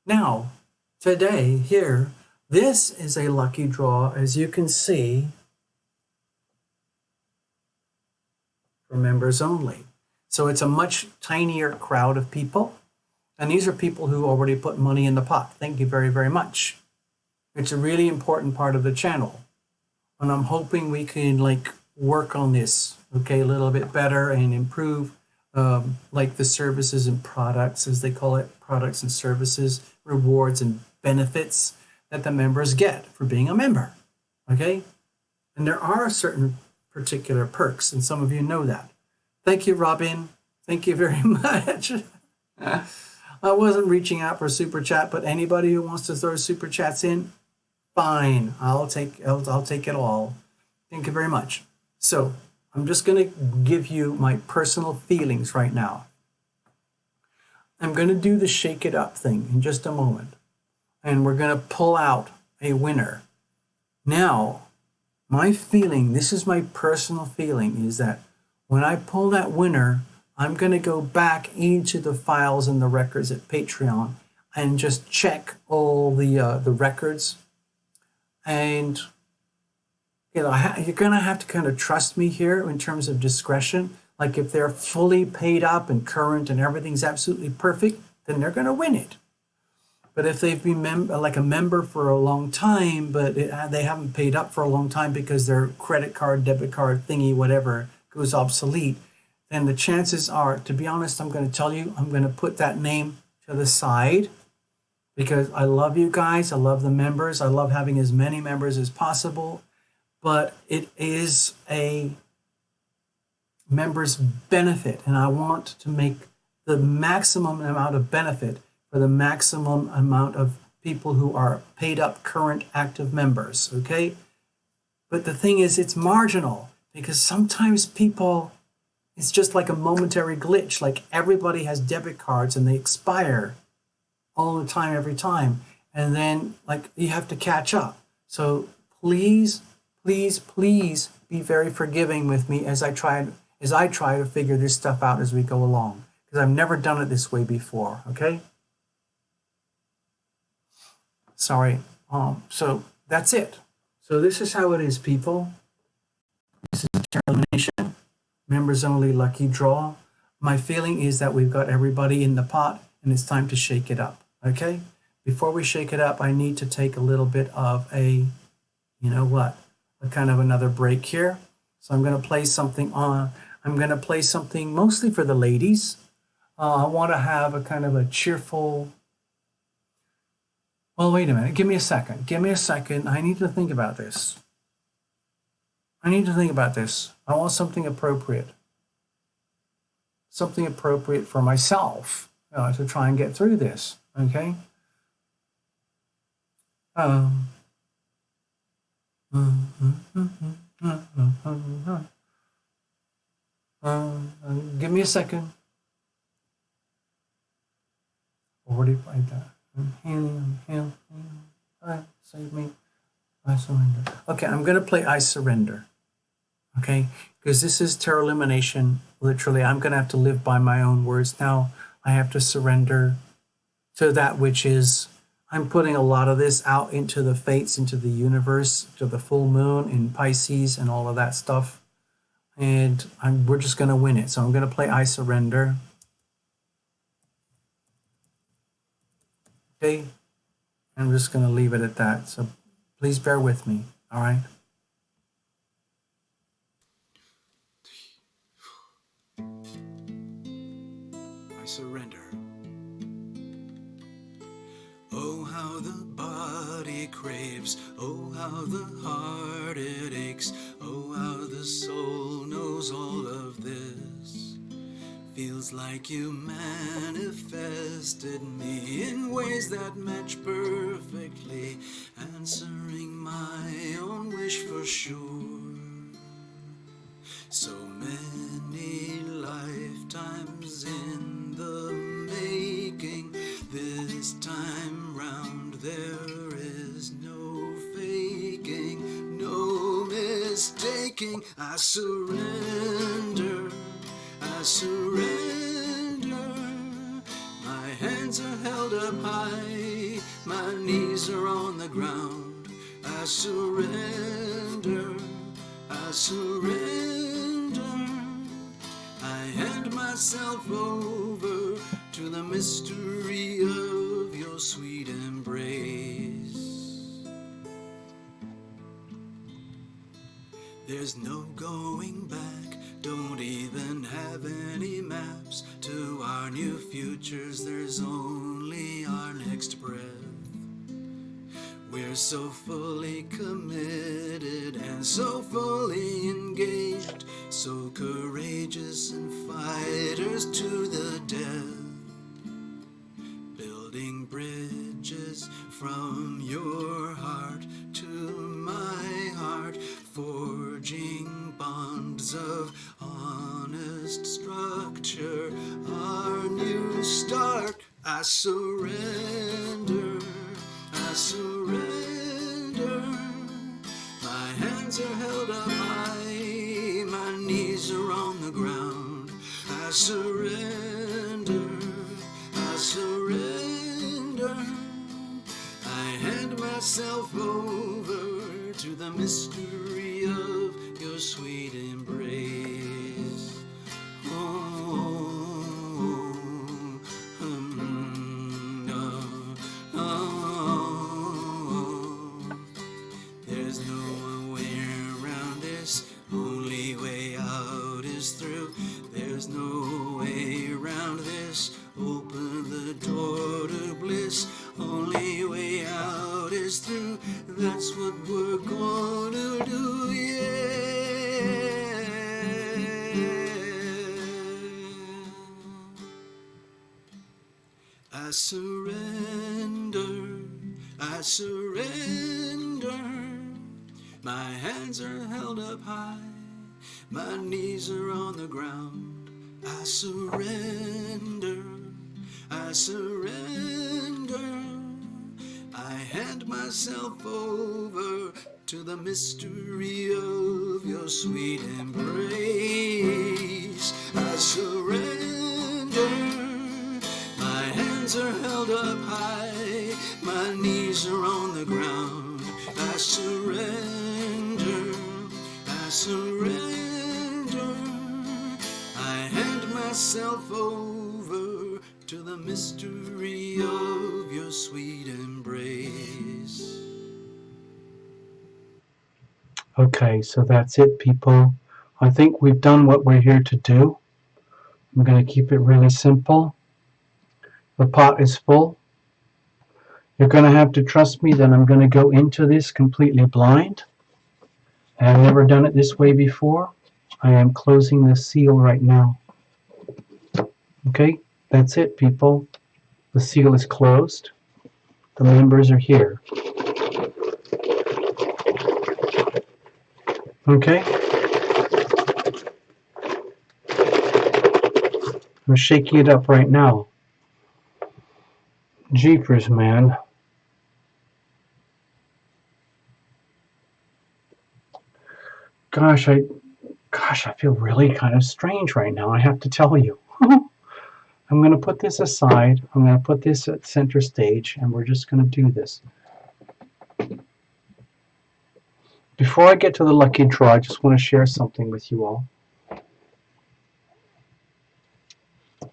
Now, today, here, this is a lucky draw, as you can see, for members only. So it's a much tinier crowd of people. And these are people who already put money in the pot. Thank you very, very much. It's a really important part of the channel. And I'm hoping we can work on this, okay, a little bit better and improve the services and products, as they call it, products and services, rewards and benefits that the members get for being a member, okay? And there are certain particular perks, and some of you know that. Thank you, Robin. Thank you very much. I wasn't reaching out for a super chat, but anybody who wants to throw super chats in, fine. I'll take it all. Thank you very much. So I'm just going to give you my personal feelings right now. I'm going to do the shake it up thing in just a moment, and we're going to pull out a winner. Now, my feeling, this is my personal feeling, is that when I pull that winner, I'm going to go back into the files and the records at Patreon and just check all the records. And you're going to have to kind of trust me here in terms of discretion. Like if they're fully paid up and current and everything's absolutely perfect, then they're going to win it. But if they've been a member for a long time, but they haven't paid up for a long time because their credit card, debit card, thingy, whatever, goes obsolete, then the chances are, to be honest, I'm going to tell you, I'm going to put that name to the side because I love you guys. I love the members. I love having as many members as possible. But it is a member's benefit, and I want to make the maximum amount of benefit for the maximum amount of people who are paid up current active members, okay? But the thing is, it's marginal because sometimes people, it's just like a momentary glitch. Like everybody has debit cards and they expire all the time, every time. And then you have to catch up. So please, please, please be very forgiving with me as I try to figure this stuff out as we go along. Because I've never done it this way before, okay? Sorry. So that's it. So this is how it is, people. This is Termination. Members only lucky draw. My feeling is that we've got everybody in the pot and it's time to shake it up, okay? Before we shake it up, I need to take a little bit of a kind of another break here. So I'm going to play something on. I'm going to play something mostly for the ladies. I want to have a kind of a cheerful. Well, wait a minute. Give me a second. Give me a second. I need to think about this. I want something appropriate. Something appropriate for myself to try and get through this. Okay? Give me a second. Already played that. I'm healing. Save me. I surrender. Okay, I'm going to play I Surrender. Okay, because this is Terra Lumination. Literally, I'm going to have to live by my own words now. I have to surrender to that which is. I'm putting a lot of this out into the fates, into the universe, to the full moon in Pisces and all of that stuff. And we're just going to win it. So I'm going to play I Surrender. Okay. I'm just going to leave it at that. So please bear with me. All right. I surrender. Oh, how the body craves, oh, how the heart it aches, oh, how the soul knows all of this. Feels like you manifested me in ways that match perfectly, answering my own wish for sure. So many lifetimes in the making, this time round There is no faking, no mistaking. I surrender, I surrender. My hands are held up high, my knees are on the ground. I surrender, I surrender. I hand myself over to the mystery of your sweet embrace. There's no going back, don't even have any maps to our new futures. There's only our next breath. We're so fully committed and so fully engaged, so courageous and fighters to the death, building bridges from your heart to my heart, forging bonds of honest structure, our new start. I surrender, I surrender. My hands are held up high, my knees are on the ground. I surrender, I surrender. I hand myself over to the mystery of your sweet embrace. There's no way around this, only way out is through. There's no way around this, open the door to bliss. Only way out is through, that's what we're gonna do, yeah. I surrender, I surrender. My hands are held up high, my knees are on the ground. I surrender, I surrender. I hand myself over to the mystery of your sweet embrace. I surrender. My hands are held up high, my knees are on the ground. I surrender, I surrender. I hand myself over to the mystery of your sweet embrace. Okay, so that's it, people. I think we've done what we're here to do. I'm going to keep it really simple. The pot is full. You're going to have to trust me that I'm going to go into this completely blind. I've never done it this way before. I am closing the seal right now. Okay, that's it, people. The seal is closed. The members are here. Okay? I'm shaking it up right now. Jeepers, man. Gosh, I feel really kind of strange right now, I have to tell you. I'm going to put this aside. I'm going to put this at center stage, and we're just going to do this. Before I get to the lucky draw, I just want to share something with you all.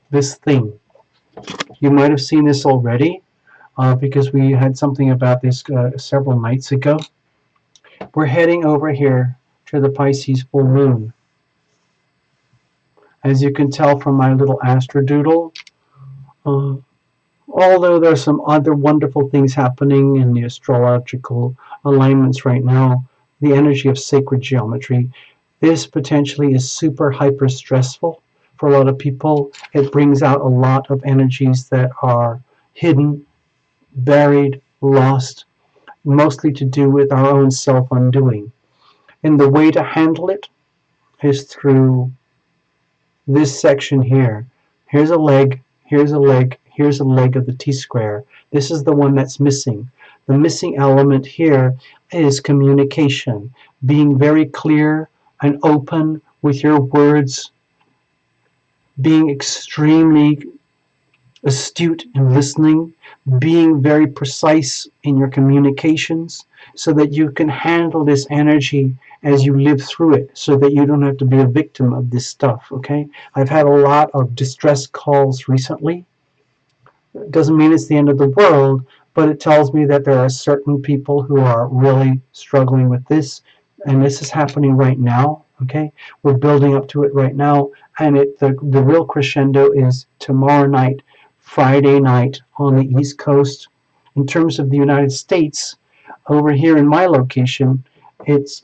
This thing. You might have seen this already, because we had something about this several nights ago. We're heading over here to the Pisces full moon. As you can tell from my little astrodoodle, although there's some other wonderful things happening in the astrological alignments right now, the energy of sacred geometry, this potentially is super hyper stressful for a lot of people. It brings out a lot of energies that are hidden, buried, lost, mostly to do with our own self-undoing. And the way to handle it is through this section here. Here's a leg, here's a leg, here's a leg of the T-square. This is the one that's missing. The missing element here is communication, being very clear and open with your words, being extremely astute in listening, being very precise in your communications so that you can handle this energy as you live through it so that you don't have to be a victim of this stuff, okay? I've had a lot of distress calls recently. It doesn't mean it's the end of the world, but it tells me that there are certain people who are really struggling with this, and this is happening right now, okay? We're building up to it right now, and the real crescendo is tomorrow night, Friday night on the East Coast. In terms of the United States, over here in my location, it's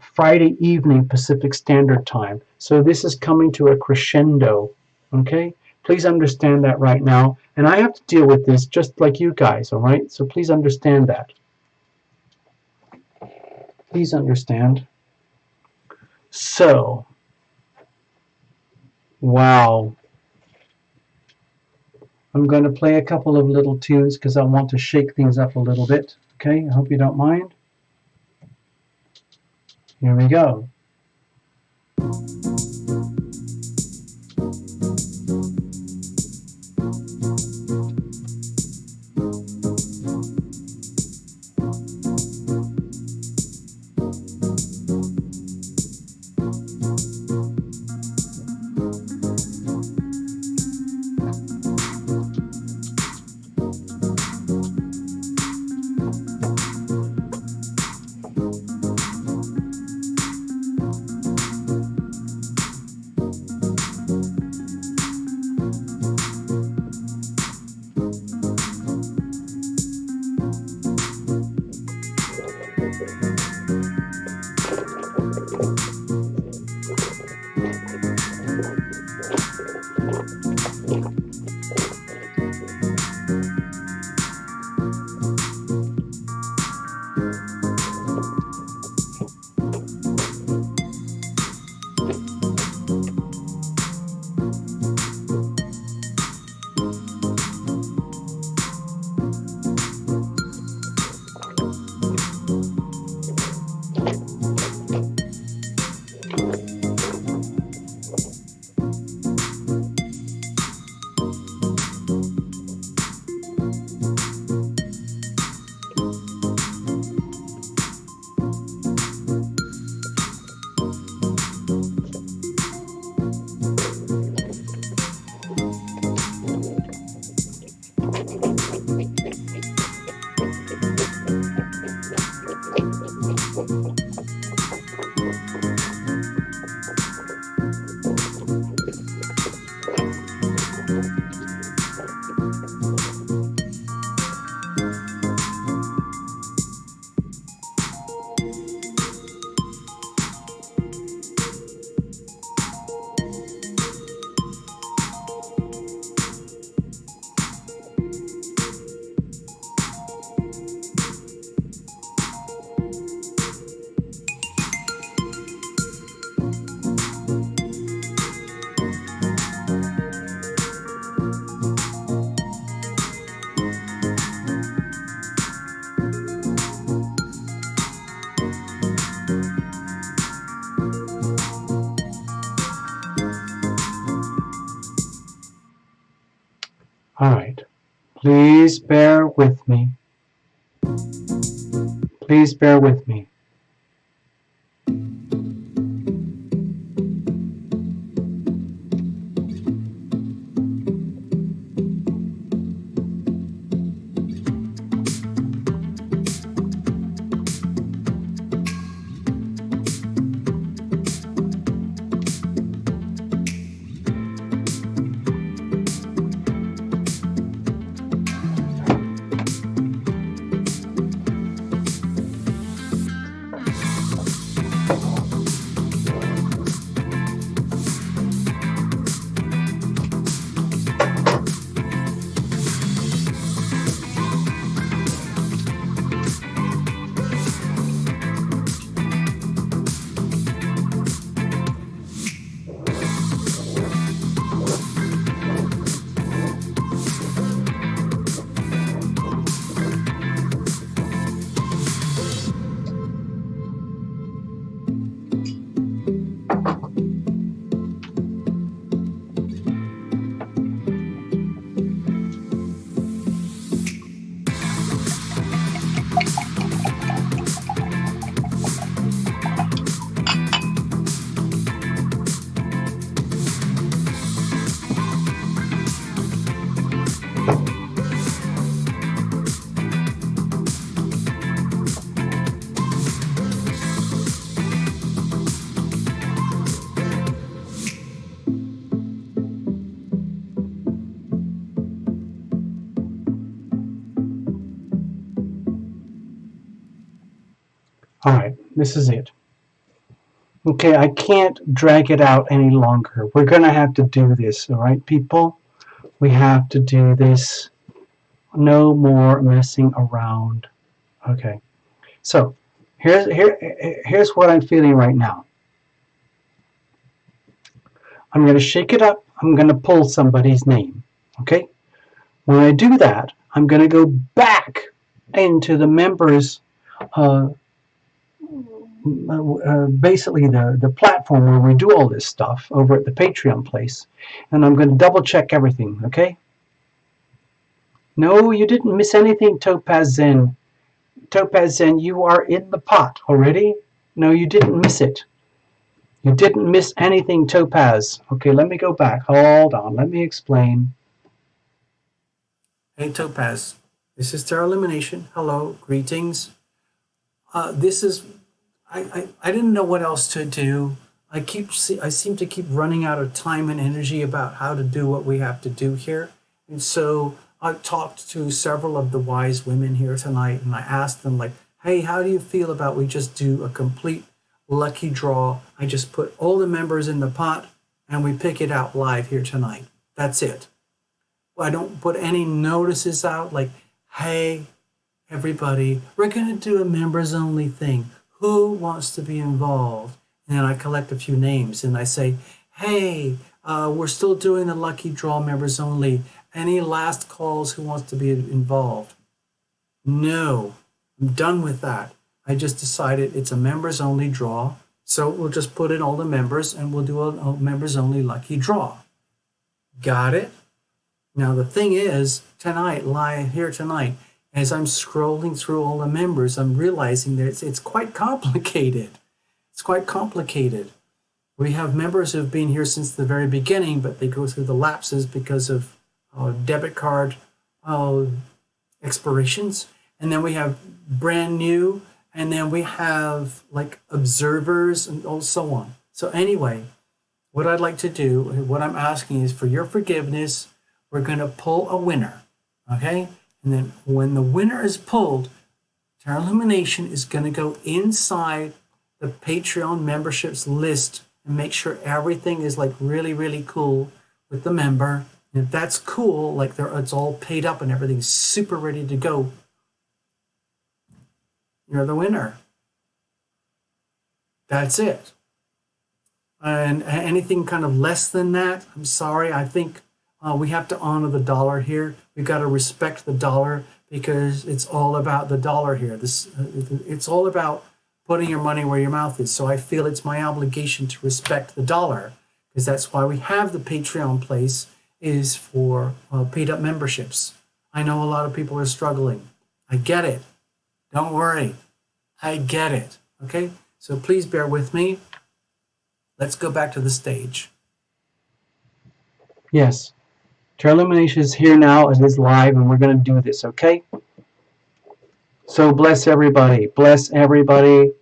Friday evening Pacific Standard Time. So this is coming to a crescendo, okay? Please understand that right now. And I have to deal with this just like you guys, all right? So please understand that. Please understand. So, wow. I'm going to play a couple of little tunes because I want to shake things up a little bit. Okay, I hope you don't mind. Here we go. All right. Please bear with me. Please bear with me. All right, this is it. Okay, I can't drag it out any longer. We're going to have to do this, all right, people? We have to do this. No more messing around. Okay, so here's what I'm feeling right now. I'm going to shake it up. I'm going to pull somebody's name. Okay? When I do that, I'm going to go back into the members, basically the platform where we do all this stuff over at the Patreon place. And I'm going to double check everything. Okay? No, you didn't miss anything, Topaz Zen. Topaz Zen, you are in the pot already. No, you didn't miss it. You didn't miss anything, Topaz. Okay, let me go back. Hold on. Let me explain. Hey, Topaz. This is Terra Lumination. Hello. Greetings. This is... I didn't know what else to do. I seem to keep running out of time and energy about how to do what we have to do here. And so I talked to several of the wise women here tonight, and I asked them, like, hey, how do you feel about we just do a complete lucky draw? I just put all the members in the pot, and we pick it out live here tonight. That's it. I don't put any notices out like, hey, everybody, we're going to do a members only thing. Who wants to be involved? And then I collect a few names and I say, hey, we're still doing the lucky draw members only. Any last calls? Who wants to be involved? No, I'm done with that. I just decided it's a members only draw. So we'll just put in all the members and we'll do a members only lucky draw. Got it? Now the thing is, tonight, live here tonight, as I'm scrolling through all the members, I'm realizing that it's quite complicated. It's quite complicated. We have members who have been here since the very beginning, but they go through the lapses because of debit card expirations. And then we have brand new, and then we have like observers and so on. So anyway, what I'd like to do, what I'm asking is for your forgiveness. We're going to pull a winner, okay? And then when the winner is pulled, Terra Illumination is going to go inside the Patreon memberships list and make sure everything is like really, really cool with the member. And if that's cool, like it's all paid up and everything's super ready to go, you're the winner. That's it. And anything kind of less than that, I'm sorry, I think we have to honor the dollar here. We've got to respect the dollar because it's all about the dollar here. It's all about putting your money where your mouth is. So I feel it's my obligation to respect the dollar because that's why we have the Patreon place is for paid up memberships. I know a lot of people are struggling. I get it. Don't worry. I get it. Okay? So please bear with me. Let's go back to the stage. Yes. Terra Illumination is here now. It is live, and we're going to do this, okay? So bless everybody. Bless everybody.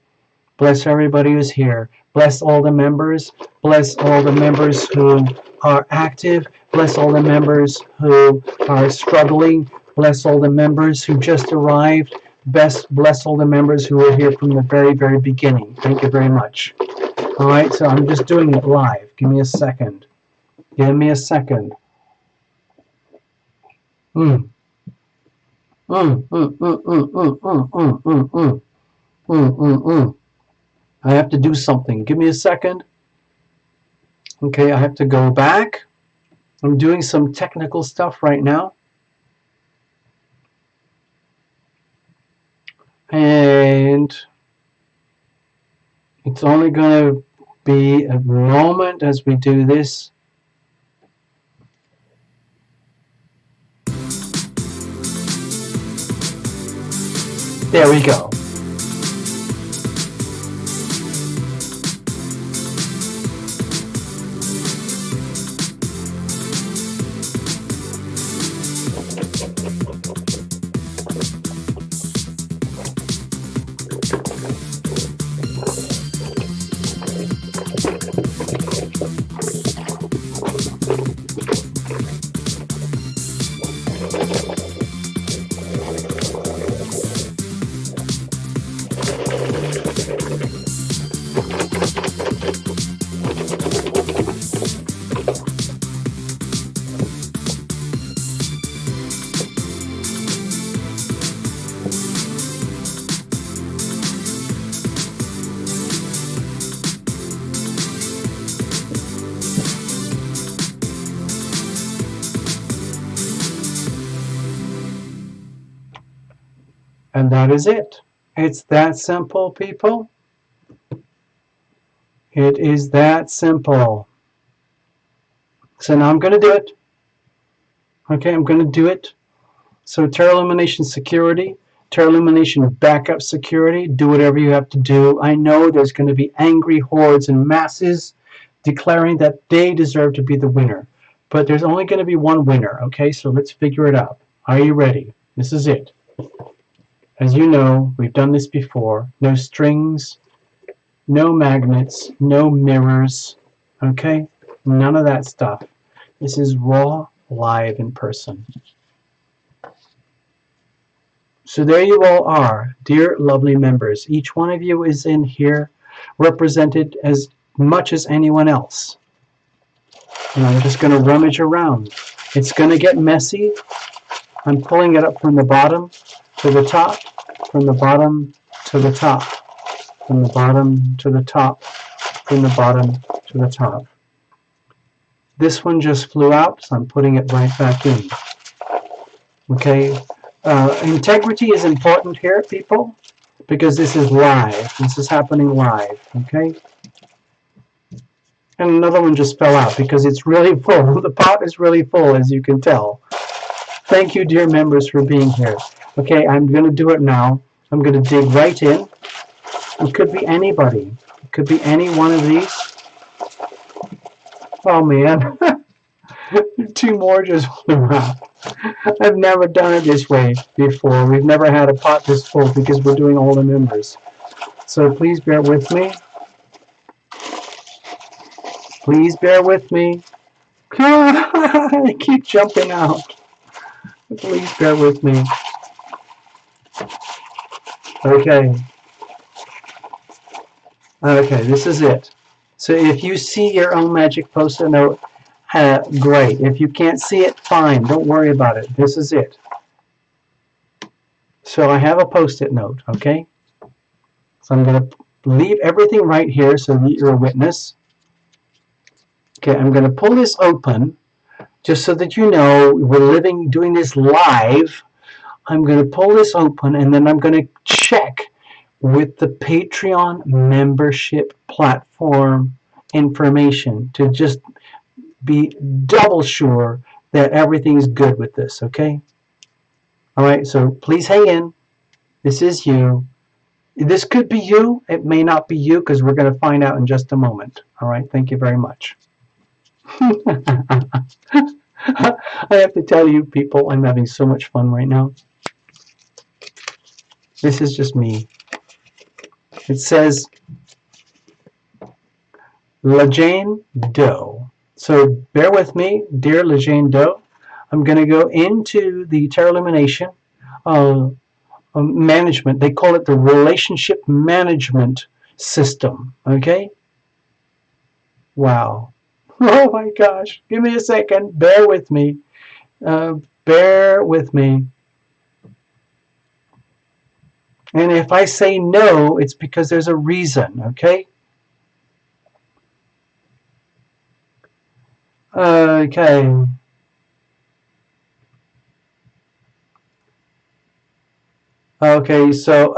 Bless everybody who's here. Bless all the members. Bless all the members who are active. Bless all the members who are struggling. Bless all the members who just arrived. Bless all the members who were here from the very, very beginning. Thank you very much. All right, so I'm just doing it live. Give me a second. Give me a second. I have to do something. Give me a second. Okay, I have to go back. I'm doing some technical stuff right now. And it's only going to be a moment as we do this. There we go. And that is it. It's that simple, people. It is that simple. So now I'm going to do it. Okay, I'm going to do it. So Terra Illumination security, Terra Illumination backup security, do whatever you have to do. I know there's going to be angry hordes and masses declaring that they deserve to be the winner. But there's only going to be one winner, okay? So let's figure it out. Are you ready? This is it. As you know, we've done this before. No strings, no magnets, no mirrors, okay? None of that stuff. This is raw, live, in person. So there you all are, dear lovely members. Each one of you is in here represented as much as anyone else. And I'm just going to rummage around. It's going to get messy. I'm pulling it up from the bottom to the top, from the bottom to the top, from the bottom to the top, from the bottom to the top. This one just flew out, so I'm putting it right back in. Okay? Integrity is important here, people, because this is live. This is happening live, okay? And another one just fell out because it's really full. The pot is really full, as you can tell. Thank you, dear members, for being here. Okay, I'm going to do it now. I'm going to dig right in. It could be anybody. It could be any one of these. Oh, man. 2 more just flew out. I've never done it this way before. We've never had a pot this full because we're doing all the members. So please bear with me. Please bear with me. I keep jumping out. Please bear with me. Okay. Okay, this is it. So if you see your own magic post-it note, great. If you can't see it, fine. Don't worry about it. This is it. So I have a post-it note, okay? So I'm going to leave everything right here so that you're a witness. Okay, I'm going to pull this open just so that you know we're doing this live. I'm going to pull this open and then I'm going to check with the Patreon membership platform information to just be double sure that everything's good with this, okay? All right, so please hang in. This is you. This could be you. It may not be you because we're going to find out in just a moment. All right, thank you very much. I have to tell you, people, I'm having so much fun right now. This is just me. It says LaJane Doe. So bear with me, dear LaJane Doe. I'm going to go into the Terra Illumination management. They call it the relationship management system. Okay? Wow. Oh my gosh. Give me a second. Bear with me. Bear with me. And if I say no, it's because there's a reason. Okay? Okay. Okay, so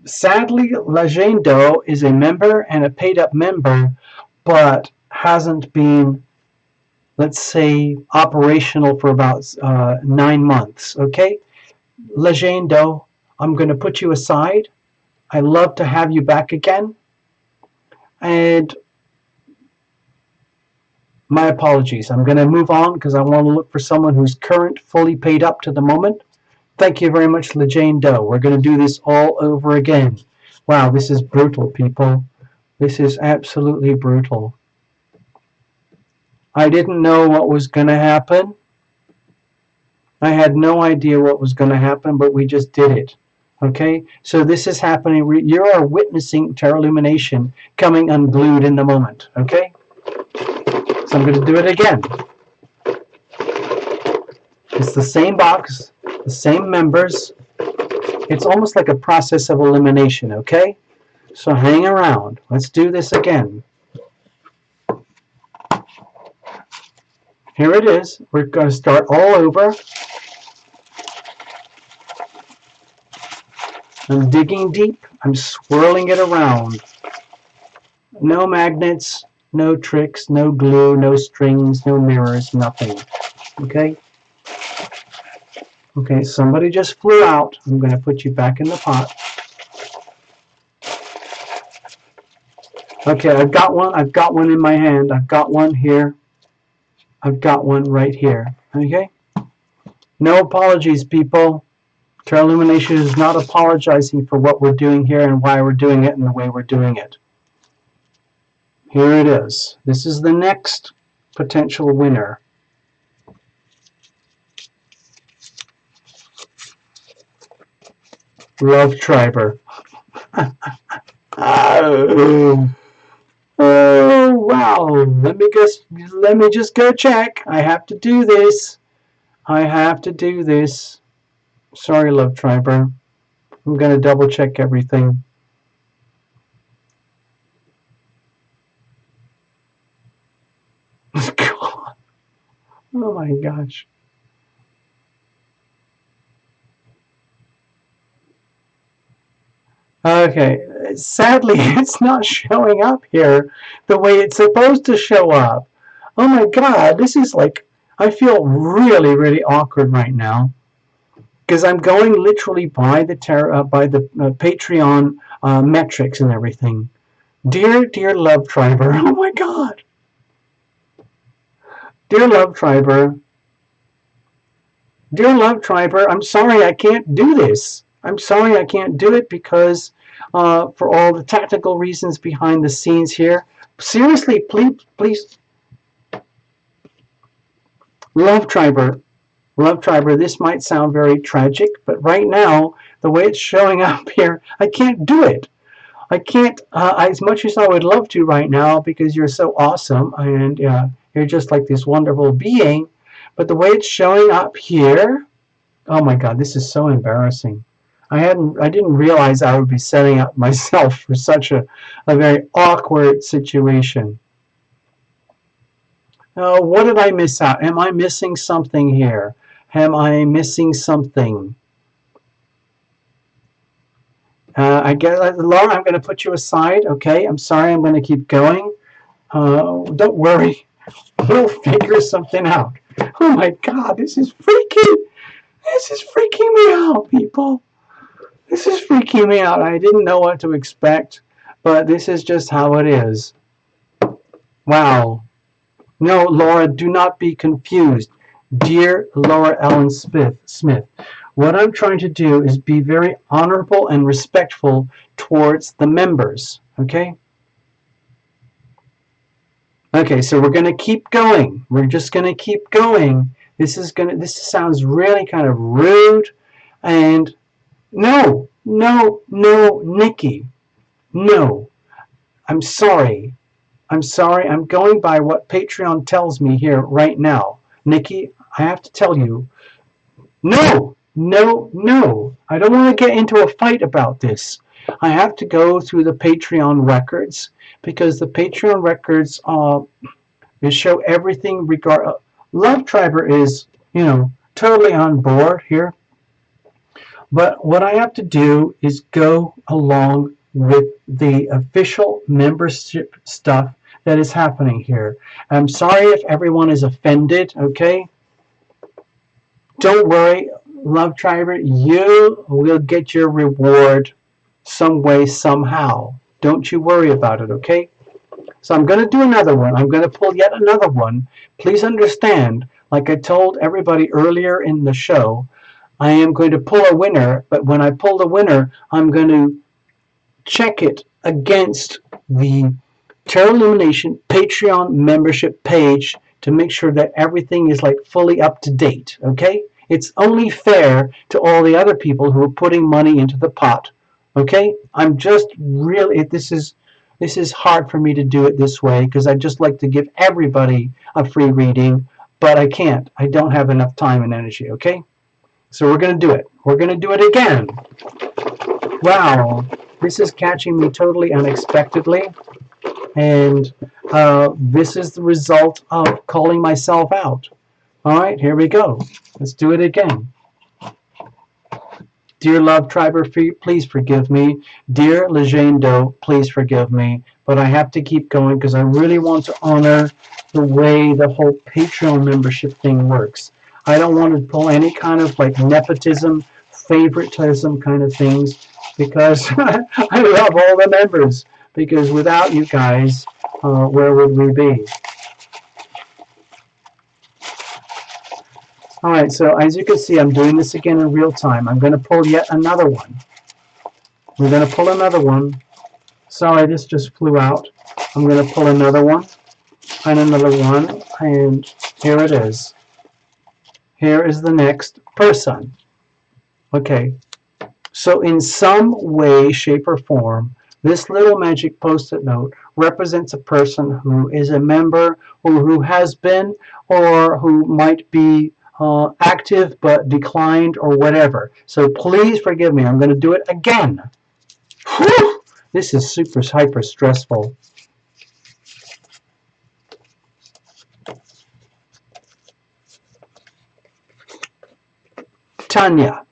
sadly, LaJane Doe is a member and a paid-up member, but hasn't been, let's say, operational for about 9 months. Okay, LaJane Doe, I'm going to put you aside. I'd love to have you back again. And my apologies. I'm going to move on because I want to look for someone who's current, fully paid up to the moment. Thank you very much, LaJane Doe. We're going to do this all over again. Wow, this is brutal, people. This is absolutely brutal. I didn't know what was going to happen. I had no idea what was going to happen, but we just did it. Okay, so this is happening. You are witnessing Terra Illumination coming unglued in the moment. Okay, so I'm going to do it again. It's the same box, the same members. It's almost like a process of elimination. Okay, so hang around. Let's do this again. Here it is. We're going to start all over. I'm digging deep. I'm swirling it around. No magnets, no tricks, no glue, no strings, no mirrors, nothing. Okay? Okay, somebody just flew out. I'm going to put you back in the pot. Okay, I've got one. I've got one in my hand. I've got one here. I've got one right here. Okay? No apologies, people. Terra Illumination is not apologizing for what we're doing here and why we're doing it and the way we're doing it. Here it is. This is the next potential winner. Love Triber. Oh wow! Let me just go check. I have to do this. I have to do this. Sorry, Love Triber. I'm gonna double check everything. God. Oh my gosh. Okay, sadly, it's not showing up here the way it's supposed to show up. Oh my God, this is like, I feel really, really awkward right now because I'm going literally by the Patreon metrics and everything. Dear Love Triber, oh my God. Dear Love Triber, I'm sorry I can't do this. I'm sorry I can't do it because for all the technical reasons behind the scenes here. Seriously, please. Love Triber, this might sound very tragic, but right now, the way it's showing up here, I can't do it. I can't, as much as I would love to right now, because you're so awesome, and you're just like this wonderful being, but the way it's showing up here, oh my God, this is so embarrassing. I didn't realize I would be setting up myself for such a very awkward situation. What did I miss out? Am I missing something here? Am I missing something? I guess, Laura, I'm going to put you aside. Okay, I'm sorry. I'm going to keep going. Don't worry. We'll figure something out. Oh my God, this is freaking me out, people. This is freaking me out. I didn't know what to expect, but this is just how it is. Wow. No, Laura, do not be confused. Dear Laura Ellen Smith, what I'm trying to do is be very honorable and respectful towards the members, okay? Okay, so we're going to keep going. We're just going to keep going. This sounds really kind of rude, and no, Nikki, no. I'm sorry. I'm going by what Patreon tells me here right now. Nikki, I have to tell you, no. I don't want to get into a fight about this. I have to go through the Patreon records because the Patreon records show everything Love Triber is, totally on board here. But what I have to do is go along with the official membership stuff that is happening here. I'm sorry if everyone is offended, okay? Don't worry, Love Triber, you will get your reward some way, somehow. Don't you worry about it, okay? So I'm going to do another one. I'm going to pull yet another one. Please understand, like I told everybody earlier in the show, I am going to pull a winner, but when I pull the winner, I'm going to check it against the Terra Illumination Patreon membership page to make sure that everything is like fully up to date, okay? It's only fair to all the other people who are putting money into the pot, okay? I'm just really, this is hard for me to do it this way because I just like to give everybody a free reading, but I can't. I don't have enough time and energy, okay? So we're going to do it. We're going to do it again. Wow, this is catching me totally unexpectedly. And This is the result of calling myself out. All right, here we go. Let's do it again. Dear Love Triber, please forgive me. Dear Legendo, please forgive me. But I have to keep going because I really want to honor the way the whole Patreon membership thing works. I don't want to pull any kind of like nepotism, favoritism kind of things because I love all the members. Because without you guys, where would we be? All right, so as you can see, I'm doing this again in real time. I'm going to pull yet another one. We're going to pull another one. Sorry, this just flew out. I'm going to pull another one and another one, and here it is. Here is the next person. Okay, so in some way, shape, or form, this little magic post-it note represents a person who is a member or who has been or who might be active but declined or whatever. So please forgive me. I'm going to do it again. Whew! This is super hyper stressful. Tanya.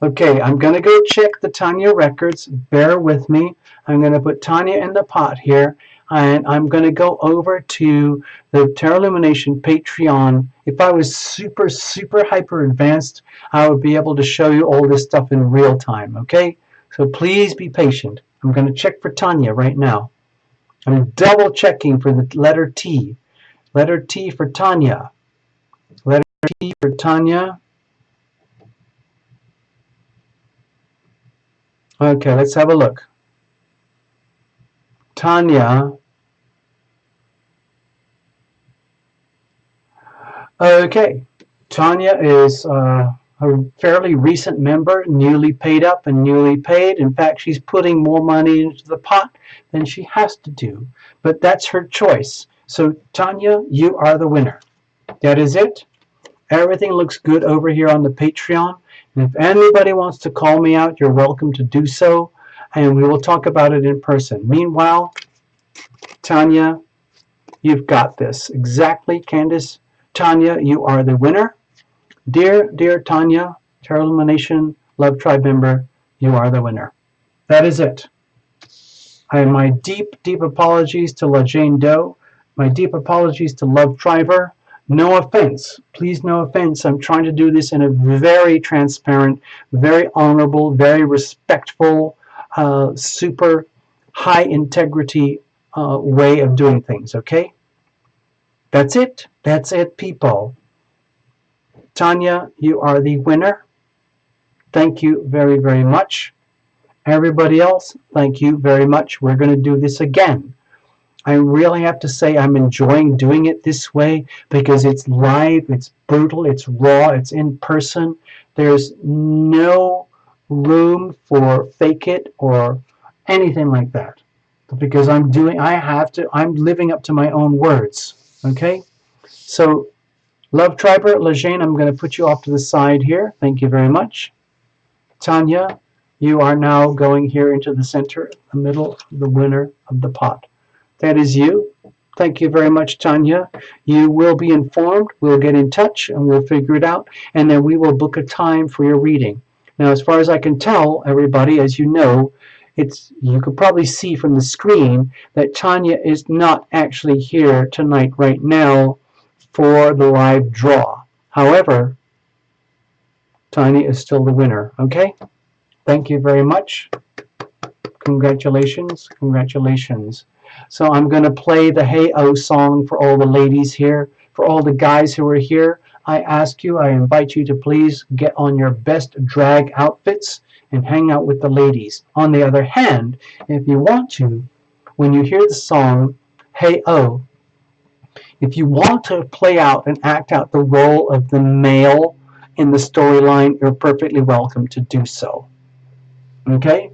Okay, I'm going to go check the Tanya records. Bear with me. I'm going to put Tanya in the pot here. And I'm going to go over to the Tarot Illumination Patreon. If I was super, super hyper advanced, I would be able to show you all this stuff in real time, okay? So please be patient. I'm going to check for Tanya right now. I'm double checking for the letter T. Letter T for Tanya. Letter T for Tanya. Okay, let's have a look. Tanya. Okay, Tanya is a fairly recent member, newly paid up and newly paid. In fact, she's putting more money into the pot than she has to do, but that's her choice. So Tanya, you are the winner. That is it. Everything looks good over here on the Patreon. And if anybody wants to call me out, you're welcome to do so, and we will talk about it in person. Meanwhile, Tanya, you've got this. Exactly, Candace. Tanya, you are the winner. Dear Tanya, Tarot Illumination Love Tribe member, you are the winner. That is it. My deep, deep apologies to La Jane Doe. My deep apologies to Love Triber. No offense. Please, no offense. I'm trying to do this in a very transparent, very honorable, very respectful, super high integrity way of doing things, okay? That's it. That's it, people. Tanya, you are the winner. Thank you very, very much. Everybody else, thank you very much. We're going to do this again. I really have to say I'm enjoying doing it this way because it's live, it's brutal, it's raw, it's in person. There's no room for fake it or anything like that. Because I'm living up to my own words. Okay? So, Love Triber, Lejane, I'm going to put you off to the side here. Thank you very much. Tanya, you are now going here into the center, the middle, the winner of the pot. That is you. Thank you very much, Tanya. You will be informed. We'll get in touch and we'll figure it out. And then we will book a time for your reading. Now, as far as I can tell, everybody, as you know, you can probably see from the screen that Tanya is not actually here tonight right now for the live draw. However, Tanya is still the winner, okay? Thank you very much. Congratulations, congratulations. So I'm going to play the Hey Oh song for all the ladies here. For all the guys who are here, I invite you to please get on your best drag outfits and hang out with the ladies. On the other hand, if you want to, when you hear the song Hey Oh, if you want to play out and act out the role of the male in the storyline, you're perfectly welcome to do so. Okay?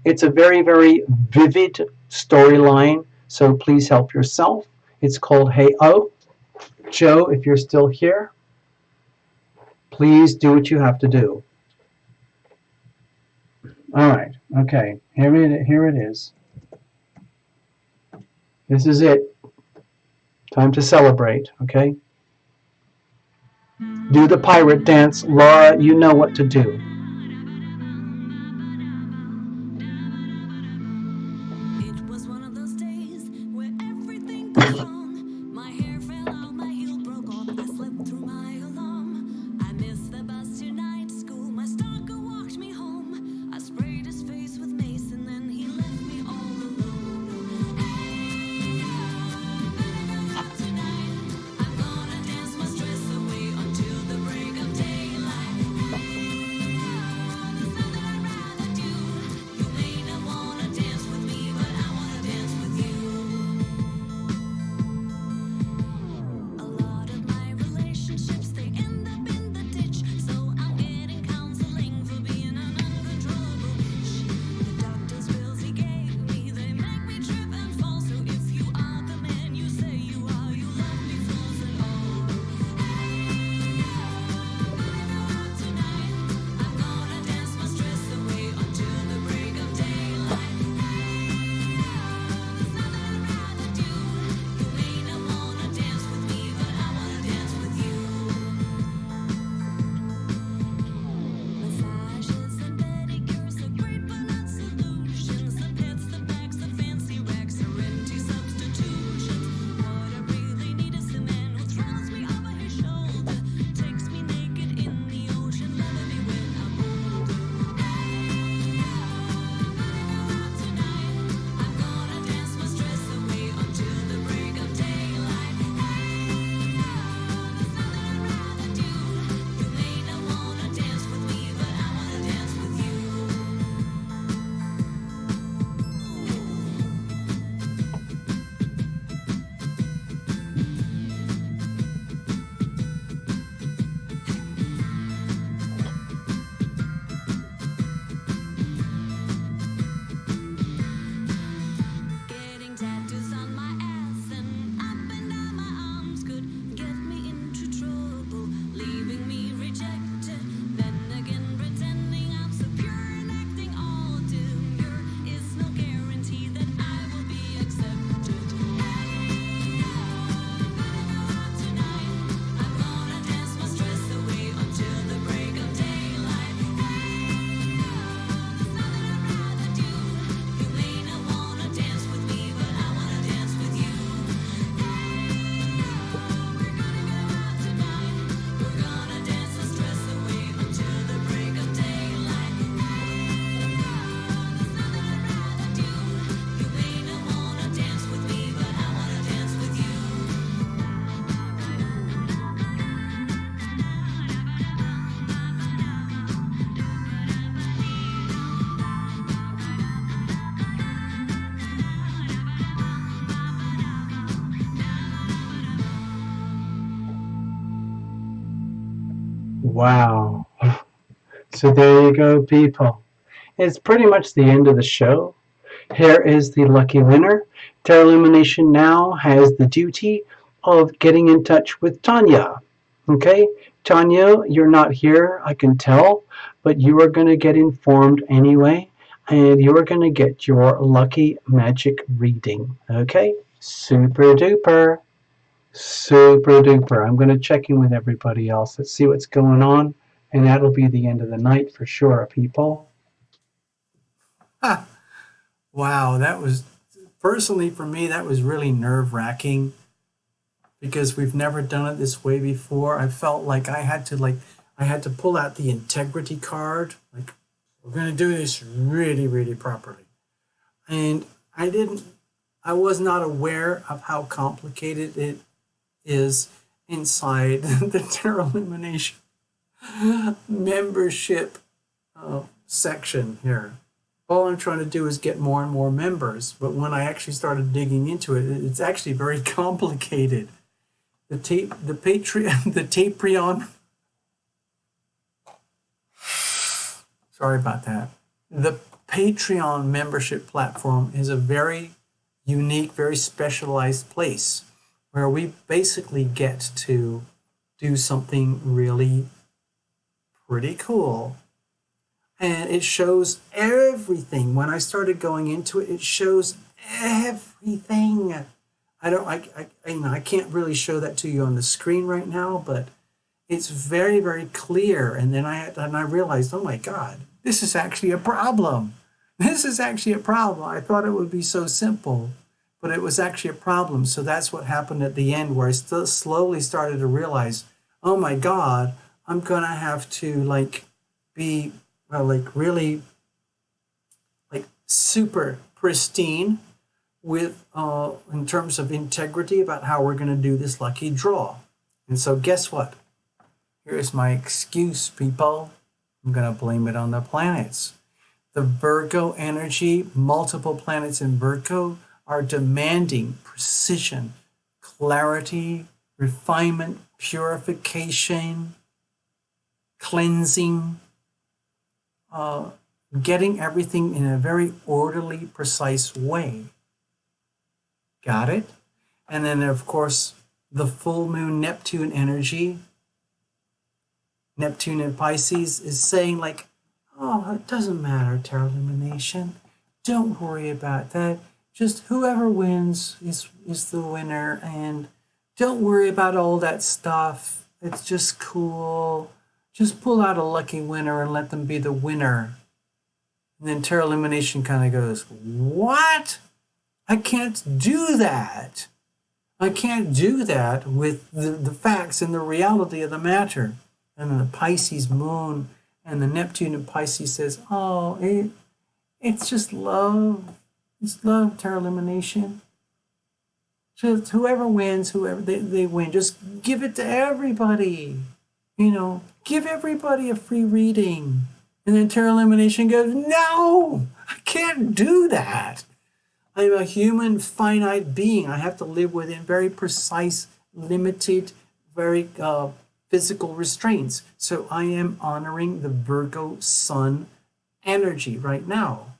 It's a very, very vivid storyline, so please help yourself. It's called Hey Oh. Joe, if you're still here, please do what you have to do. All right, okay, here it is. This is it. Time to celebrate, okay? Do the pirate dance. Laura, you know what to do. It was one of those days where everything goes wrong. My hair fell out, my heel broke off. I slept through my alarm. I missed the bus to night school. My stalker walked me home. I sprayed his face with mace and then he left me all alone. Tonight, I'm gonna dance my stress away until the break of daylight. There's nothing I'd rather do. You may not wanna dance with me, but I wanna dance with you. A lot of my relationships, they end up in the ditch. So I'm getting counseling for being an uncontrollable bitch. The doctor's pills he gave me, they make me trip and fall. So if you are the man you say you are, you love me flaws and all. Tonight, I'm gonna dance my stress away until the break of daylight. There's nothing I'd rather do. You may not wanna dance with me, but I wanna dance with you. Massages and pedicures are great, but not solutions. The pets, the bags, the fancy racks are empty substitutions. What I really need is a man who throws me over his shoulder, takes me naked in the ocean, loving me when I'm older. Tonight, I'm gonna dance my stress away until the break of daylight. There's nothing I'd rather do. You may not wanna dance with me, but I wanna dance with you. Getting tattoos on my ass and up and down my arms could get me into trouble, leaving me rejected. Then again, pretending I'm so pure and acting all demure is no guarantee that I will be accepted. Tonight, I'm gonna dance my stress away until the break of daylight. There's nothing I'd rather do. You may not wanna dance with me, but I wanna dance with you. We're gonna go out tonight. We're gonna dance the stress away until the break of daylight. There's nothing I'd rather do. You may not wanna dance with me, but I wanna dance with you. Wow. So there you go, people. It's pretty much the end of the show. Here is the lucky winner. Tarot Lumination now has the duty of getting in touch with Tanya. Okay? Tanya, you're not here, I can tell, but you are going to get informed anyway, and you are going to get your lucky magic reading. Okay? Super duper. Super duper. I'm going to check in with everybody else. Let's see what's going on. And that'll be the end of the night for sure, people. Wow, that was personally for me, that was really nerve-wracking because we've never done it this way before. I felt like I had to pull out the integrity card, like we're going to do this really, really properly. And I was not aware of how complicated it is inside the Tarot Illumination membership section here. All I'm trying to do is get more and more members, but when I actually started digging into it, it's actually very complicated. The Patreon. Sorry about that. The Patreon membership platform is a very unique, very specialized place where we basically get to do something really pretty cool. And it shows everything. When I started going into it, it shows everything. I can't really show that to you on the screen right now, but it's very, very clear. And then I realized, oh my God, this is actually a problem. This is actually a problem. I thought it would be so simple, but it was actually a problem. So that's what happened at the end, where I still slowly started to realize, oh my God, I'm gonna have to be really super pristine with in terms of integrity about how we're gonna do this lucky draw. And so guess what? Here's my excuse, people. I'm gonna blame it on the planets. The Virgo energy, multiple planets in Virgo, are demanding precision, clarity, refinement, purification, cleansing, getting everything in a very orderly, precise way. Got it? And then, of course, the full moon Neptune energy, Neptune in Pisces, is saying oh, it doesn't matter, Terra Illumination. Don't worry about that. Just whoever wins is the winner, and don't worry about all that stuff. It's just cool. Just pull out a lucky winner and let them be the winner. And then Terra Illumination kind of goes, what? I can't do that. I can't do that with the facts and the reality of the matter. And then the Pisces moon and the Neptune in Pisces says, oh, it's just love. It's love, Terra Illumination. Just whoever wins, whoever they win. Just give it to everybody. Give everybody a free reading. And then Terra Illumination goes, no, I can't do that. I'm a human finite being. I have to live within very precise, limited, very physical restraints. So I am honoring the Virgo sun energy right now.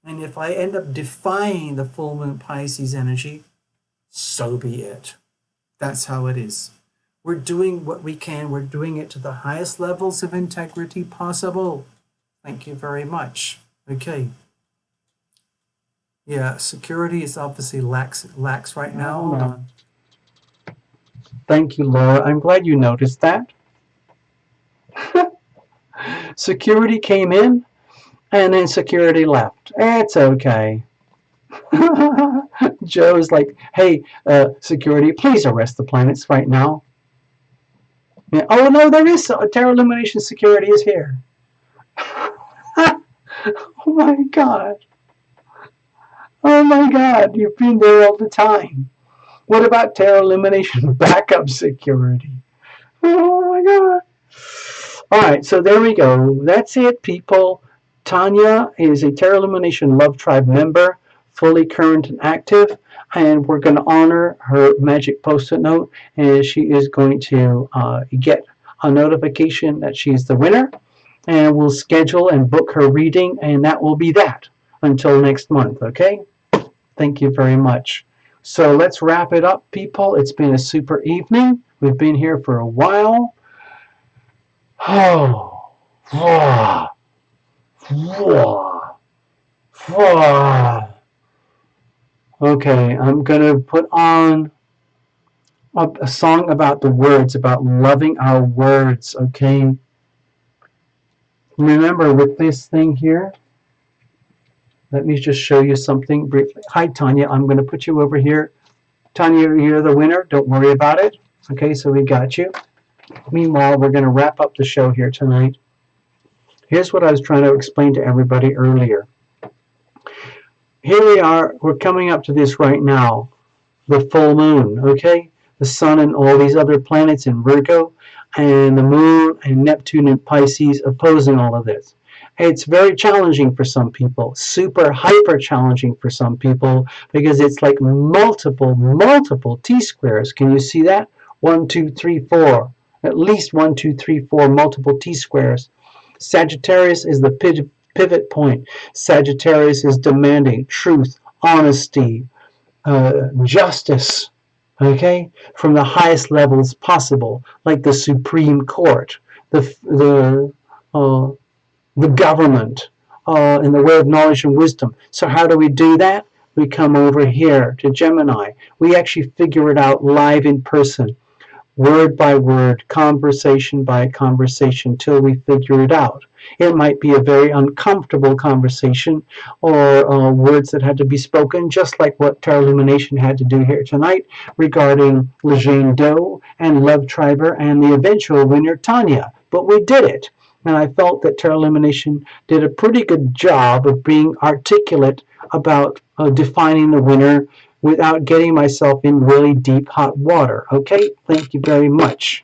And if I end up defying the full moon Pisces energy, so be it. That's how it is. We're doing what we can. We're doing it to the highest levels of integrity possible. Thank you very much. Okay. Yeah, security is obviously lax right now. Hold on. Thank you, Laura. I'm glad you noticed that. Security came in, and then security left. It's okay. Joe's like, hey, security, please arrest the planets right now. Yeah. Oh, no, there is Terra Illumination security is here. Oh, my God. Oh, my God, you've been there all the time. What about Terra Illumination backup security? Oh, my God. All right, so there we go. That's it, people. Tanya is a Terra Illumination Love Tribe member, fully current and active, and we're going to honor her magic post-it note, and she is going to get a notification that she's the winner, and we'll schedule and book her reading, and that will be that until next month, okay? Thank you very much. So let's wrap it up, people. It's been a super evening. We've been here for a while. Oh, wah, wah, wah. Okay, I'm going to put on a song about the words, about loving our words, okay? Remember, with this thing here, let me just show you something briefly. Hi, Tanya. I'm going to put you over here. Tanya, you're the winner. Don't worry about it. Okay, so we got you. Meanwhile, we're going to wrap up the show here tonight. Here's what I was trying to explain to everybody earlier. Here we are. We're coming up to this right now. The full moon, okay? The sun and all these other planets in Virgo, and the moon and Neptune and Pisces opposing all of this. It's very challenging for some people, super hyper challenging for some people, because it's like multiple T-squares. Can you see that? 1, 2, 3, 4. At least 1, 2, 3, 4 multiple T-squares. Sagittarius is the pivot point. Sagittarius is demanding truth, honesty, justice, okay, from the highest levels possible, like the Supreme Court, the government, in the way of knowledge and wisdom. So how do we do that? We come over here to Gemini. We actually figure it out live in person, word by word, conversation by conversation, till we figure it out. It might be a very uncomfortable conversation, or words that had to be spoken, just like what Terra Illumination had to do here tonight regarding Lejeune Doe and Love Triber and the eventual winner, Tanya. But we did it. And I felt that Terra Illumination did a pretty good job of being articulate about defining the winner without getting myself in really deep hot water. Okay, thank you very much.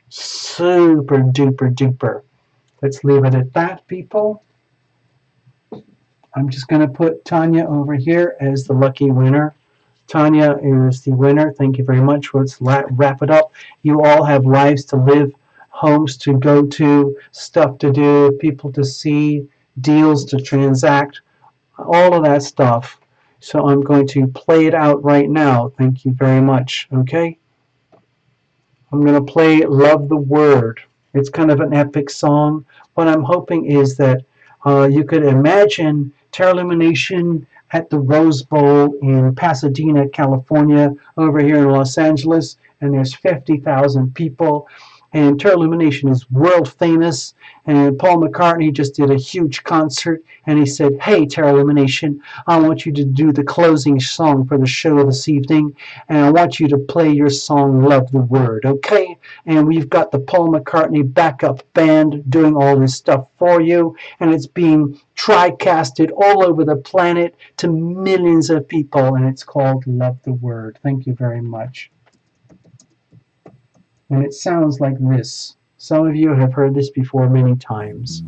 Super duper duper. Let's leave it at that, people. I'm just going to put Tanya over here as the lucky winner. Tanya is the winner. Thank you very much. Let's wrap it up. You all have lives to live, homes to go to, stuff to do, people to see, deals to transact, all of that stuff. So I'm going to play it out right now. Thank you very much. Okay? I'm going to play Love the Word. It's kind of an epic song. What I'm hoping is that you could imagine Terra Illumination at the Rose Bowl in Pasadena, California, over here in Los Angeles, and there's 50,000 people. And Terra Illumination is world famous, and Paul McCartney just did a huge concert, and he said, "Hey, Terra Illumination, I want you to do the closing song for the show this evening, and I want you to play your song, Love the Word, okay?" And we've got the Paul McCartney backup band doing all this stuff for you, and it's being tri-casted all over the planet to millions of people, and it's called Love the Word. Thank you very much. And it sounds like this. Some of you have heard this before many times.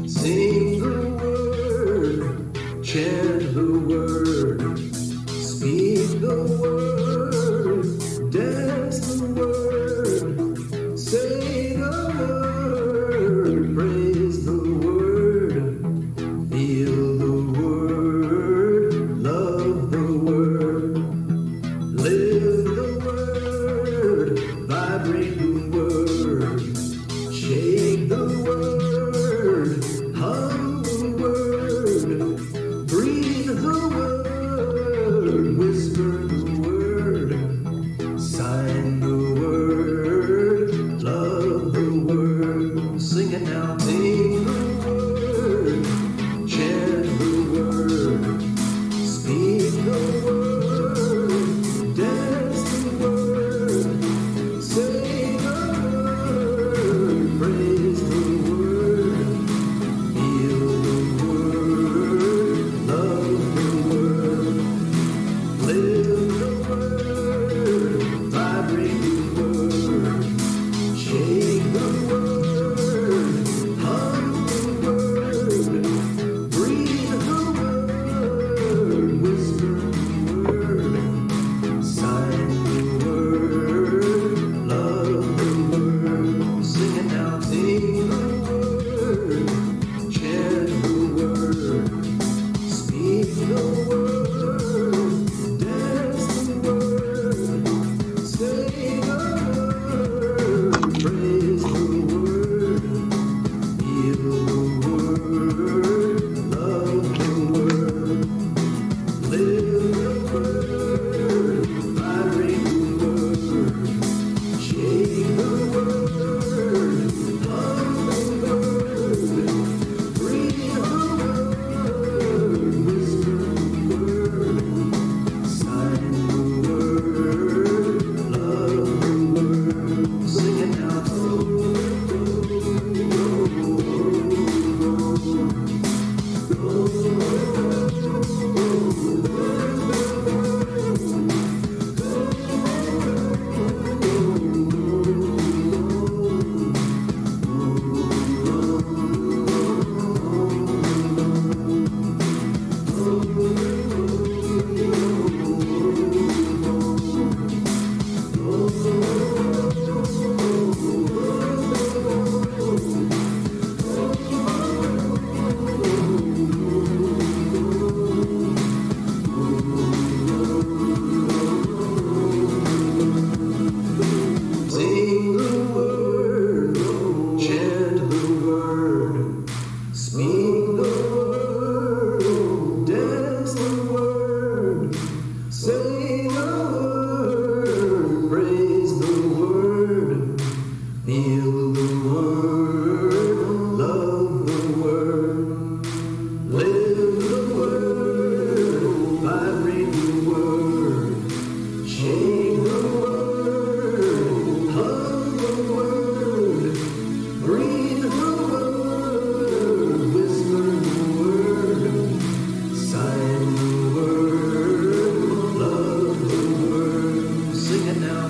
Sing the word, chant the word, speak the word, dance the word, say the word, praise the word, feel the word, love the word, live the word, vibrate the word, shake the word, hum the word, breathe the word, whisper the word, sign the word, love the word. Sing it now, sing the word, chant the word, speak the word, dance the word, say the word, praise the word, feel the word, love the word, live the word, vibrate the word.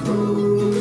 Oh,